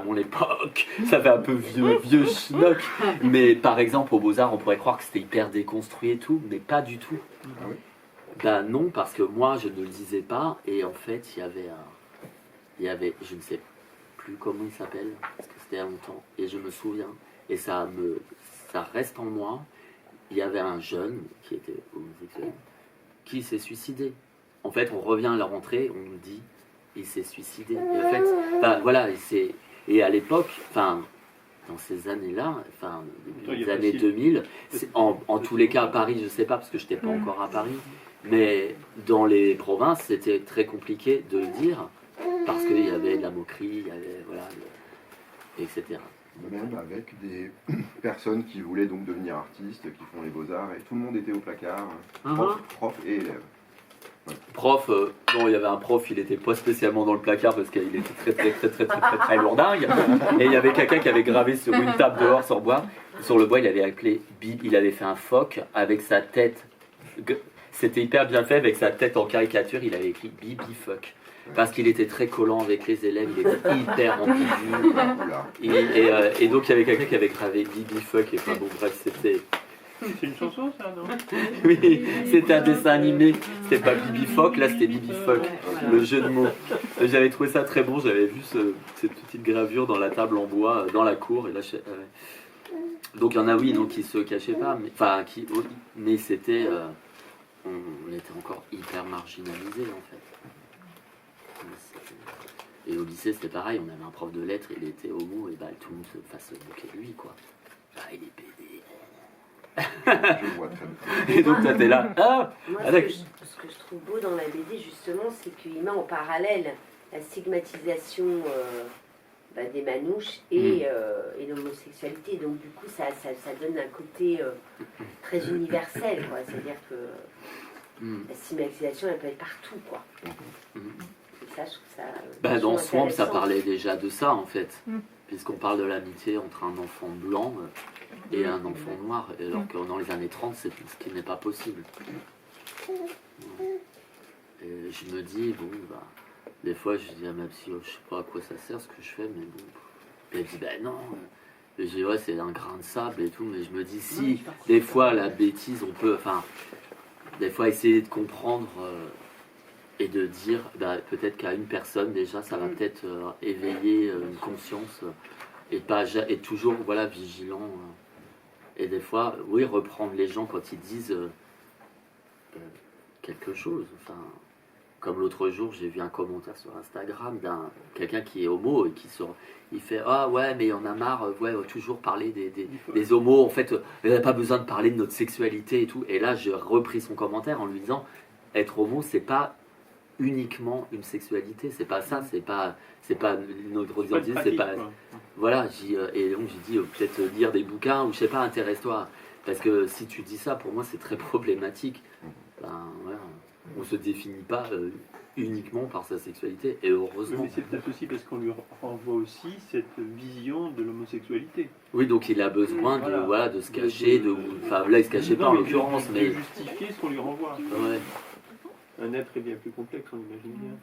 mon époque, ça fait un peu vieux schnock, mais par exemple, aux Beaux-Arts, on pourrait croire que c'était hyper déconstruit et tout, mais pas du tout.
Ah oui?
Non, parce que moi, je ne le disais pas, et en fait, il y avait, je ne sais plus comment il s'appelle, parce que c'était il y a longtemps, et je me souviens, et ça reste en moi, il y avait un jeune qui était homosexuel, qui s'est suicidé. En fait, on revient à la rentrée, on nous dit, il s'est suicidé. Et en fait, voilà, et à l'époque, dans ces années-là, les années 2000, en tous les cas à Paris, je sais pas, parce que je n'étais pas encore à Paris, mais dans les provinces, c'était très compliqué de le dire, parce qu'il y avait de la moquerie, il y avait, etc.
Même avec des personnes qui voulaient donc devenir artistes, qui font les beaux-arts, et tout le monde était au placard, prof et élèves.
Prof, il y avait un prof, il était pas spécialement dans le placard parce qu'il était très lourdingue. Et il y avait quelqu'un qui avait gravé sur une table dehors sur le bois, il avait appelé Bib, il avait fait un phoque avec sa tête. C'était hyper bien fait, avec sa tête en caricature, il avait écrit Bibi fuck. Parce qu'il était très collant avec les élèves, il était hyper ambigu. Et donc il y avait quelqu'un qui avait gravé Bibi fuck, et bref, c'était.
C'est une chanson, ça, non?
Oui, c'était un dessin animé. C'était pas Bibi Fock, là c'était Bibi Fuck, le jeu de mots. J'avais trouvé ça très bon, j'avais vu cette petite gravure dans la table en bois, dans la cour. Et là, donc il y en a, oui, donc, qui se cachaient pas, mais c'était. On était encore hyper marginalisés en fait. Et au lycée c'était pareil, on avait un prof de lettres, il était homo, et tout le monde se moquait de lui, quoi. Il est pédé.
Je vois très bien.
Et donc, toi, t'es là.
Moi, ce que je trouve beau dans la BD, justement, c'est qu'il met en parallèle la stigmatisation des manouches et l'homosexualité. Donc, du coup, ça donne un côté très universel, quoi. C'est-à-dire que la stigmatisation, elle peut être partout, quoi. Et ça, je trouve ça.
Dans Swamp, ça parlait déjà de ça, en fait. Puisqu'on parle de l'amitié entre un enfant blanc et un enfant noir, alors que dans les années 30, c'est ce qui n'est pas possible. Et je me dis, des fois je dis à ma psy, je sais pas à quoi ça sert ce que je fais, mais bon. Et elle dit, non. Et je dis, ouais, c'est un grain de sable et tout, mais je me dis, si, des fois, la bêtise, on peut, des fois essayer de comprendre et de dire, peut-être qu'à une personne, déjà, ça va peut-être éveiller une conscience et toujours, vigilant. Et des fois, oui, reprendre les gens quand ils disent quelque chose. Comme l'autre jour, j'ai vu un commentaire sur Instagram d'un quelqu'un qui est homo et il fait ah ouais, mais il y en a marre, toujours parler des homos. En fait, il n'y a pas besoin de parler de notre sexualité et tout. Et là, j'ai repris son commentaire en lui disant être homo, c'est pas uniquement une sexualité, c'est pas ça, c'est pas notre identité, c'est pas. Voilà, et donc j'ai dit peut-être lire des bouquins ou je sais pas, intéresse-toi. Parce que si tu dis ça, pour moi, c'est très problématique. Ben, voilà, on ne se définit pas uniquement par sa sexualité, et heureusement.
Mais c'est peut-être aussi parce qu'on lui renvoie aussi cette vision de l'homosexualité.
Oui, donc il a besoin
Voilà.
voilà, de se cacher, enfin là il se cachait pas en
Non,
l'occurrence,
de
mais
justifier ce qu'on lui renvoie.
ouais.
Un être est bien plus complexe, on imagine bien.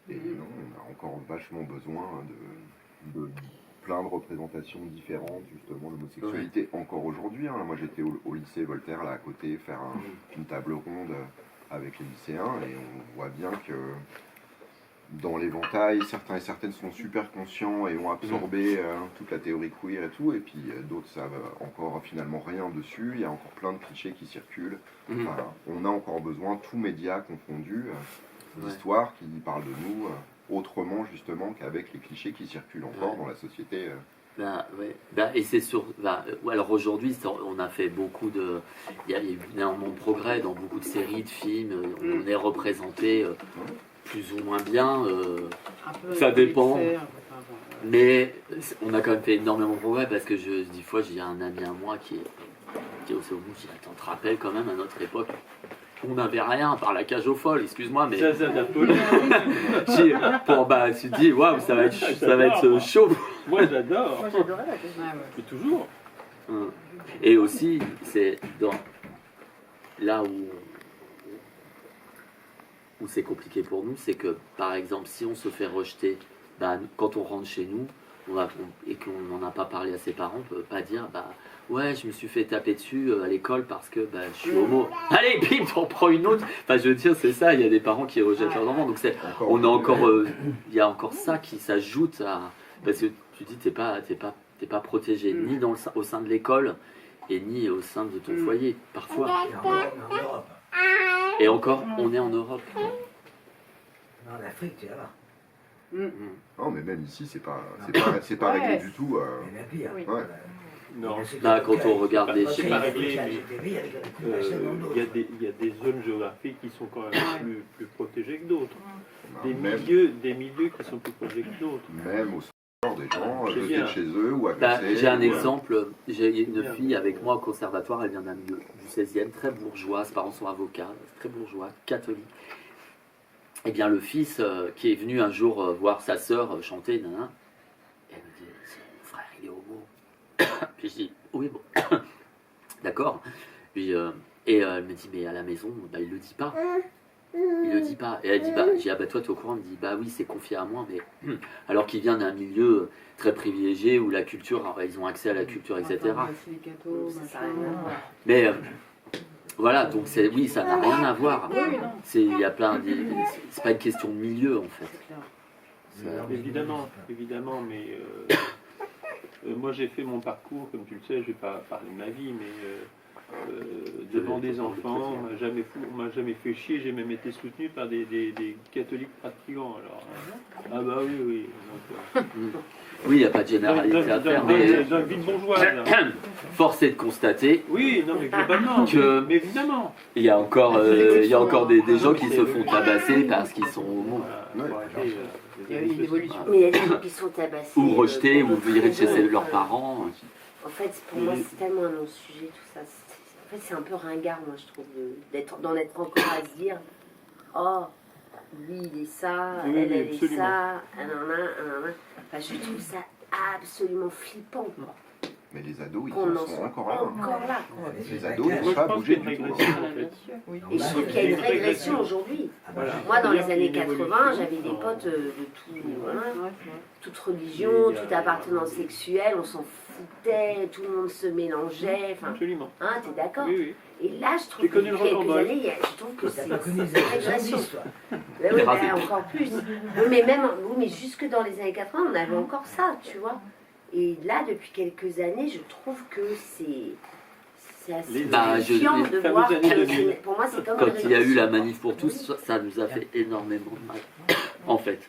Et non, on a encore vachement besoin de plein de représentations différentes, justement, de l'homosexualité, encore aujourd'hui. Hein. Moi, j'étais au lycée Voltaire, là, à côté, faire une table ronde avec les lycéens, et on voit bien que dans l'éventail, certains et certaines sont super conscients et ont absorbé toute la théorie queer et tout, et puis d'autres savent encore finalement rien dessus. Il y a encore plein de clichés qui circulent. Enfin, on a encore besoin, tous médias confondus, d'histoires qui parlent de nous autrement justement qu'avec les clichés qui circulent encore dans la société.
Et c'est sûr. Alors aujourd'hui, on a fait beaucoup de. Il y a eu énormément de progrès dans beaucoup de séries, de films. On est représenté plus ou moins bien. Ça dépend. Mais on a quand même fait énormément de progrès parce que des fois, j'ai un ami à moi qui est au second. Je dis attends, tu te rappelles quand même à notre époque, on n'avait rien à part la cage aux folles, excuse-moi, mais.
Ça d'Apollo.
Tu te dis, waouh, ça va être chaud.
Moi j'adore.
Moi j'adorais la question.
Mais toujours.
Et aussi, c'est là où c'est compliqué pour nous, c'est que par exemple, si on se fait rejeter, quand on rentre chez nous, et qu'on n'en a pas parlé à ses parents, on peut pas dire ouais, je me suis fait taper dessus à l'école parce que je suis homo. Allez, bim, t'en prends une autre. Enfin, je veux dire, c'est ça. Il y a des parents qui rejettent leurs enfants. Donc il y a encore ça qui s'ajoute à, parce que tu dis t'es pas protégé ni au sein de l'école et ni au sein de ton foyer parfois. Et encore, on est en Europe.
En Afrique, tu vas voir.
Non, mais même ici, c'est pas réglé du tout.
Il y en a pire.
Oui.
Ouais.
Non.
Là, quand on regarde des
C'est pas réglé,
Il y
il y a des zones géographiques qui sont quand même plus protégées que d'autres. Des
Même
milieux qui sont plus protégés que d'autres.
au sort des gens,
C'est
jetés
bien.
de chez eux ou à casser.
J'ai un exemple, j'ai une fille avec moi au conservatoire, elle vient d'un milieu du 16e, très bourgeois, ses parents sont avocats, très bourgeois, catholique. Et bien le fils qui est venu un jour voir sa sœur chanter, elle me dit, mon frère il est homo. Puis je dis, oui bon, d'accord. Puis, et elle me dit, mais à la maison, il le dit pas. Il le dit pas. Et elle dit, j'ai toi t'es au courant. Elle me dit, oui c'est confié à moi, mais alors qu'il vient d'un milieu très privilégié où la culture, ils ont accès à la culture, etc. Mais voilà, donc oui, ça n'a rien à voir. Il y a c'est pas une question de milieu en fait.
Évidemment, mais moi j'ai fait mon parcours, comme tu le sais, je vais pas parler de ma vie, mais devant des enfants, on m'a jamais fait chier, j'ai même été soutenu par des catholiques pratiquants. Alors, oui. Donc,
oui, il n'y a pas de généralité à faire, mais
dans une ville bourgeoise.
Force est de constater.
Oui, non, mais globalement, mais évidemment.
Il y a encore des gens qui se font tabasser parce qu'ils sont homo.
Il y a eu une évolution.
Mais il y a des gens qui sont tabassés.
Ou rejetés, ou virés de chez leurs parents.
En fait, pour moi, c'est tellement un non-sujet, tout ça. En fait, c'est un peu ringard, moi, je trouve, d'en être encore à se dire oh, lui, il est ça,
Oui,
elle est
absolument.
ça, Enfin, je trouve ça absolument flippant, quoi.
Mais les ados, ils
Qu'on
en
en
sont
soit
encore là.
encore là.
Les ados, ils
Moi,
n'ont
je
pas
pense
bougé
qu'il y a
du
une
tout.
régression, en fait.
Et je trouve qu'il y a une régression aujourd'hui.
Voilà.
Moi, dans les années
Il y a une
80,
évolution.
j'avais des potes de voilà,
Ouais,
toute religion,
Il y a-
toute appartenance sexuelle, on s'en foutait, tout le monde se mélangeait. Enfin,
Absolument.
t'es d'accord?
Oui.
Et là, je trouve
J'ai
que
connu
depuis
le
quelques
retombole.
années, je trouve que
T'as
c'est
pas connu
une
les
régression.
années toi.
Oui,
rasé.
encore plus. Mais jusque dans les années 80, on avait encore ça, tu vois. Et là, depuis quelques années, je trouve que c'est assez terrifiant de
fameuses
voir
années
que
2000.
pour moi, c'est comme
Quand
une
il y a eu la
régression.
manif pour tous, ça nous a fait énormément de mal. En fait,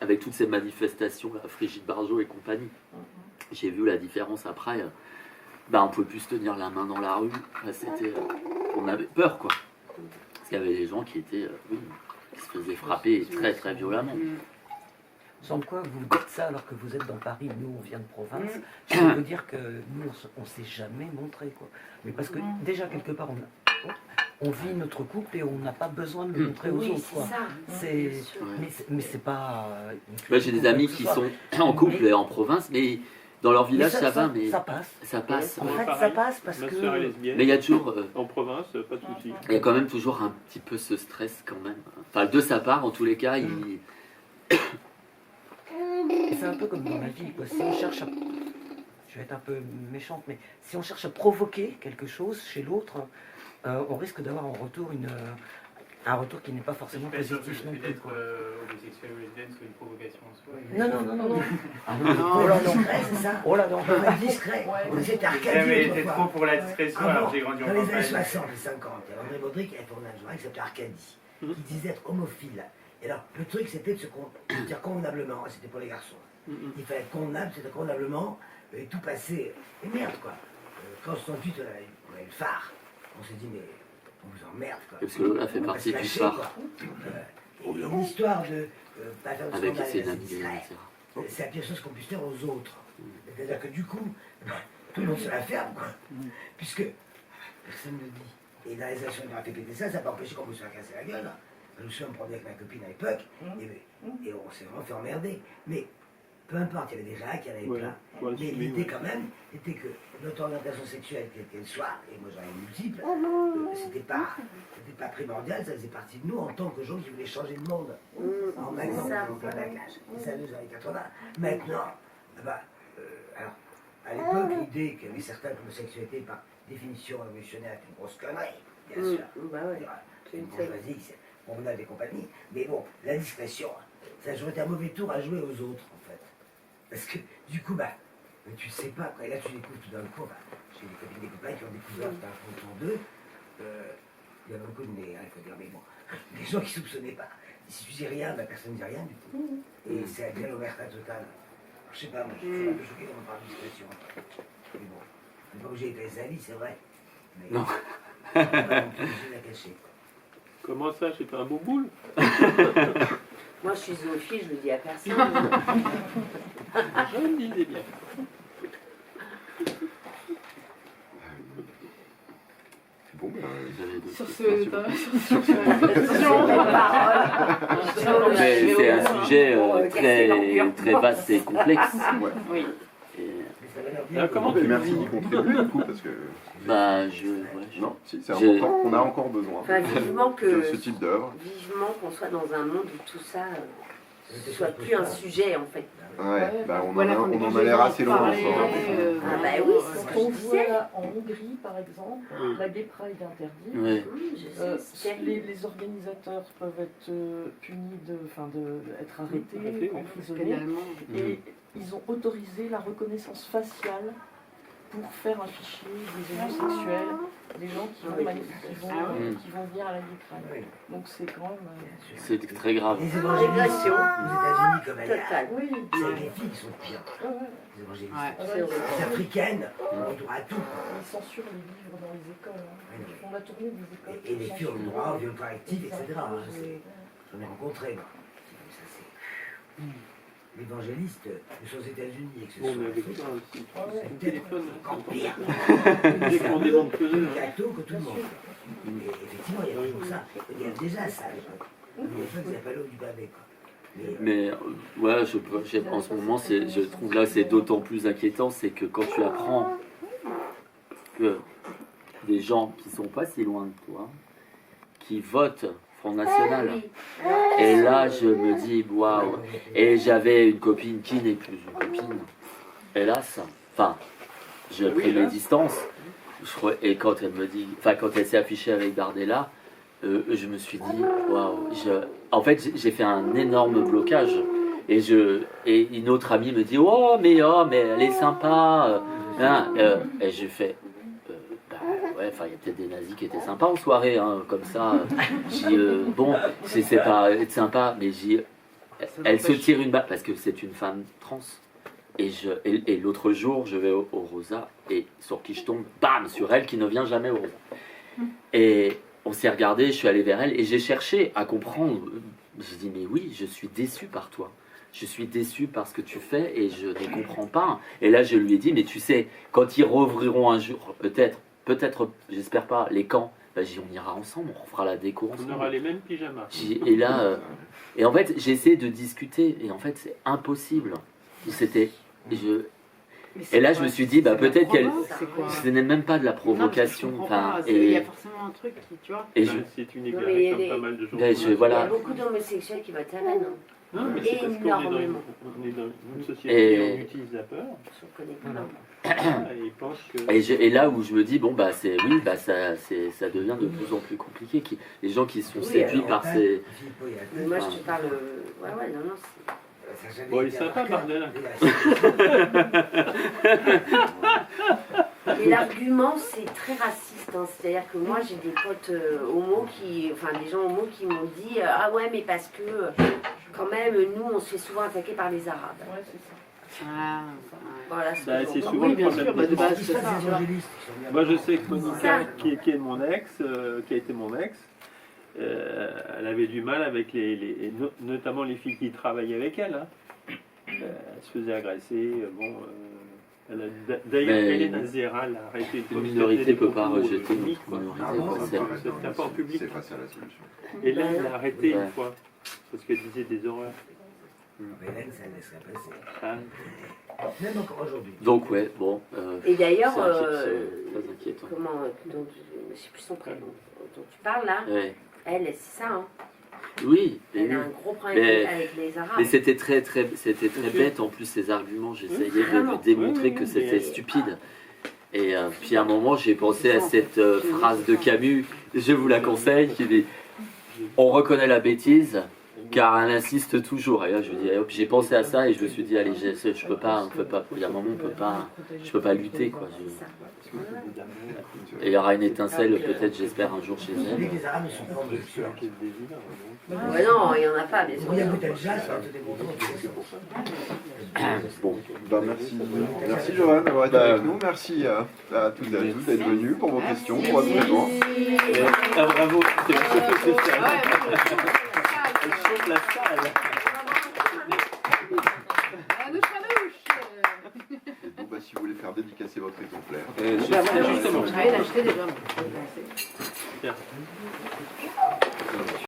avec toutes ces manifestations, la Brigitte Bardot et compagnie, j'ai vu la différence après. On pouvait plus se tenir la main dans la rue. On avait peur, quoi. Parce qu'il y avait des gens qui étaient, qui se faisaient frapper très très violemment.
Sans quoi vous dites ça alors que vous êtes dans Paris, nous on vient de province. Je peux vous dire que nous on s'est jamais montré quoi. Mais parce que déjà quelque part on vit notre couple et on n'a pas besoin de le montrer aux
Oui,
autres.
c'est
Quoi.
ça.
C'est-
Bien sûr.
mais c'est pas.
Moi, j'ai des amis qui sont en couple et en province, mais dans leur village, ça va, mais
ça passe.
ça passe.
En
ouais.
fait,
pareil.
ça passe parce
Ma
que.
sœur est lesbienne.
Mais il y a toujours,
En province, pas de souci.
il y a quand même toujours un petit peu ce stress quand même. Enfin, de sa part, en tous les cas, il.
C'est un peu comme dans la vie, quoi. Si on cherche à... Je vais être un peu méchante, mais si on cherche à provoquer quelque chose chez l'autre, on risque d'avoir en retour un retour qui n'est pas forcément positif non plus. Quoi.
homosexuel ou lesbienne, c'est une provocation en soi.
Non. Ah,
Oh là, discret, c'est ça?
Oh là, non.
On va être discret. C'était Arcadie
T'es
autrefois.
trop pour la discrétion,
Avant,
alors j'ai grandi en
dans les années
campagne.
60 et 50, il y avait André Baudry qui avait tourné un journal qui s'appelait Arcadie, qui disait être homophile. Et alors, le truc, c'était de se dire convenablement, et c'était pour les garçons. Il fallait être convenable, c'était convenablement, et tout passer. Et merde, quoi. Quand en 68, on avait le phare, on s'est dit, mais on vous emmerde, quoi.
Parce que Lola fait
On va
partie
se
du
lâcher,
phare.
quoi. Et une histoire de pas faire de
Avec
scandale,
ses
c'est
amis,
discret.
etc.
C'est la pire chose qu'on puisse faire aux autres. C'est-à-dire que du coup, tout le monde se la ferme, quoi. Puisque personne ne le dit. Et dans les actions de la PPT, ça n'a pas empêché qu'on me soit cassé la gueule. Je me souviens, on me prenait avec ma copine à l'époque, et on s'est vraiment fait emmerder. Mais peu importe, il y avait des réacs, il y en avait plein.
Ouais,
Mais l'idée, quand même, était que notre orientation sexuelle, quelle qu'elle soit, et moi j'en ai multiples, c'était pas primordial, ça faisait partie de nous en tant que gens qui voulaient changer le monde. En maintenant, on plein d'âge. Et ça, nous, dans les 80. Maintenant, alors, à l'époque, l'idée qu'il y avait certains que l'homosexualité, par définition révolutionnaire, est une grosse connerie, bien sûr.
Bah ouais.
C'est une bourgeoisie, c'est convenable et compagnie. Mais bon, la discrétion, ça aurait été un mauvais tour à jouer aux autres, en fait. Parce que, du coup, tu sais pas, quoi. Et là, tu découvres tout d'un coup, j'ai des copines, des copains qui ont découvert tout un coup autour d'eux. Il y a beaucoup de il faut dire, mais bon, des gens qui ne soupçonnaient pas. Si tu dis rien, personne ne dit rien du tout. Et c'est la gueule omerta totale. Alors, je sais pas, moi, je suis un peu choqué quand on parle de discrétion. Mais bon, on n'est pas obligé d'être les avis, c'est vrai. Mais
Non.
on n'est pas non plus obligé de la cacher.
Comment ça, c'est pas un beau boule?
Moi, je suis zoophile, je le dis à personne.
Bonne idée, bien.
Bon,
Vous avez d'autres
Sur
questions,
ce,
Mais c'est un sujet très vaste et complexe.
Oui.
Et,
Alors, comment
Mais
tu
merci d'y contribuer du coup, parce que.
non,
Si, c'est important, on a encore besoin
Enfin, vivement
de ce type d'œuvre.
Vivement qu'on soit dans un monde où tout ça soit plus un sujet, en fait.
Ouais, on
voilà,
en
qu'on est
a l'air assez loin
parler,
encore.
Ah bah oui, c'est ce
Quand
que je
on
disais.
voit en Hongrie, par exemple, la gay pride est interdite.
ouais.
Je sais, c'est terrible.
Les organisateurs peuvent être punis, être arrêtés, emprisonnés.
Pénalement.
Et ils ont autorisé la reconnaissance faciale pour faire un fichier des homosexuels, des gens qui vont venir à la gay pride. Donc c'est quand même...
C'est très grave.
Les évangélistes
Régression.
aux États-Unis comme ailleurs,
Total.
Oui,
c'est les filles qui sont pires. Les évangélistes.
Ouais.
Les africaines ont droit à tout.
ils censurent les livres dans les écoles. Ils font la tournée des écoles.
Et les filles ont le droit au viol correctif, etc. J'en ai rencontré, moi. Ça, c'est... L'évangéliste, que ce soit aux États-Unis et que ce
Bon,
soit
mais
en
avec
Afrique,
ça aussi.
c'est
Le
peut-être
téléphone,
encore pire.
dès qu'on est dans le peseux,
Plus
hein.
gâteau que tout le monde. Et effectivement, il y a toujours ça. Il y a déjà ça à l'époque. Mais ça, c'est pas l'eau du pavé, quoi.
Mais ouais, en ce moment, je trouve là c'est d'autant plus inquiétant, c'est que quand tu apprends que des gens qui sont pas si loin de toi, qui votent Front National, et là je me dis waouh, et j'avais une copine qui n'est plus une copine, hélas, enfin, j'ai pris mes distances, et quand elle me dit, enfin quand elle s'est affichée avec Bardella, je me suis dit waouh, en fait j'ai fait un énorme blocage. Et une autre amie me dit oh mais elle est sympa. Et j'ai fait ouais, enfin il y a peut-être des nazis qui étaient sympas en soirée, hein, comme ça. J'ai bon, c'est pas être sympa, mais elle se tire une balle parce que c'est une femme trans. Et l'autre jour, je vais au Rosa et sur qui je tombe, bam, sur elle qui ne vient jamais au Rosa. Et on s'est regardé, je suis allé vers elle et j'ai cherché à comprendre. J'ai dit mais oui, je suis déçu par toi. je suis déçu par ce que tu fais et je ne comprends pas. Et là, je lui ai dit, mais tu sais, quand ils rouvriront un jour, peut-être, j'espère pas, les camps, bah, on ira ensemble, on refera la déco ensemble.
On aura les mêmes pyjamas.
Et là, et en fait, j'ai essayé de discuter, et en fait, c'est impossible. C'était, et là, je me suis dit, bah, peut-être qu'elle, ce n'est même pas de la provocation. Enfin,
Il y a forcément un truc qui, tu vois.
Et
c'est une
Non, mais
égarée comme pas mal de gens.
Il y
voilà.
a beaucoup d'homosexuels qui votent à Rennes.
Non, mais c'est parce qu'on est
Énormément.
on est dans une société où on utilise la peur.
Je connais plein.
Et ils pensent que...
Et là où je me dis, bon, bah, ça devient de plus en plus compliqué. Les gens qui sont séduits par ces.
Mais moi, je te parle. Ouais, non, c'est.
Bon, il est sympa, bordel.
Et l'argument, c'est très raciste. Hein. C'est-à-dire que moi, j'ai des potes homos des gens homos qui m'ont dit ah ouais, mais parce que quand même, nous, on se fait souvent attaquer par les Arabes.
Ouais, c'est ça.
Ah,
Voilà,
C'est souvent
oui,
le
bien
problème.
sûr, de base, c'est ça.
Moi, je sais que Monica, qui est mon ex, qui a été mon ex, elle avait du mal avec notamment les filles qui travaillaient avec elle. Hein. Elle se faisait agresser. D'ailleurs,
Mais
Hélène Azera l'a arrêté
une minorité ne peut pas rejeter une autre minorité.
C'est pas en public.
C'est pas ça la solution.
Et là, il l'a arrêté
Ouais.
une fois, parce qu'elle disait des horreurs.
Hélène, ça ne laisserait passer.
Ah.
Même encore aujourd'hui.
Donc, ouais, bon.
Et d'ailleurs,
c'est très inquiétant.
je ne sais plus son prénom, dont tu parles là,
Ouais.
elle, c'est ça, hein.
Oui,
Elle
oui.
a un gros problème
Mais-
avec les Arabes.
Mais c'était très bête en plus ces arguments. J'essayais de
Vraiment.
démontrer que c'était stupide. Et puis à un moment j'ai pensé à cette phrase de Camus, je vous la conseille, qui dit on reconnaît la bêtise car elle insiste toujours. Et là je me dis, hop, j'ai pensé à ça et je me suis dit allez je peux pas, il y a un moment je peux pas lutter quoi. Et il y aura une étincelle peut-être j'espère un jour chez elle.
Les Arabes ne sont pas homosexuels.
Ouais, non, il n'y en a pas, bien sûr.
Il y a Boutelja, ça va te démontrer.
Bon.
Bah, merci Johan d'avoir été avec nous. Merci à toutes et à tous d'être venus pour vos questions, pour votre présence.
Ah, bravo, c'est la
Ouais,
Elle chauffe la salle.
Bon, bah, si vous voulez faire dédicacer votre exemplaire.
Justement, je vais l'acheter déjà.
Tiens.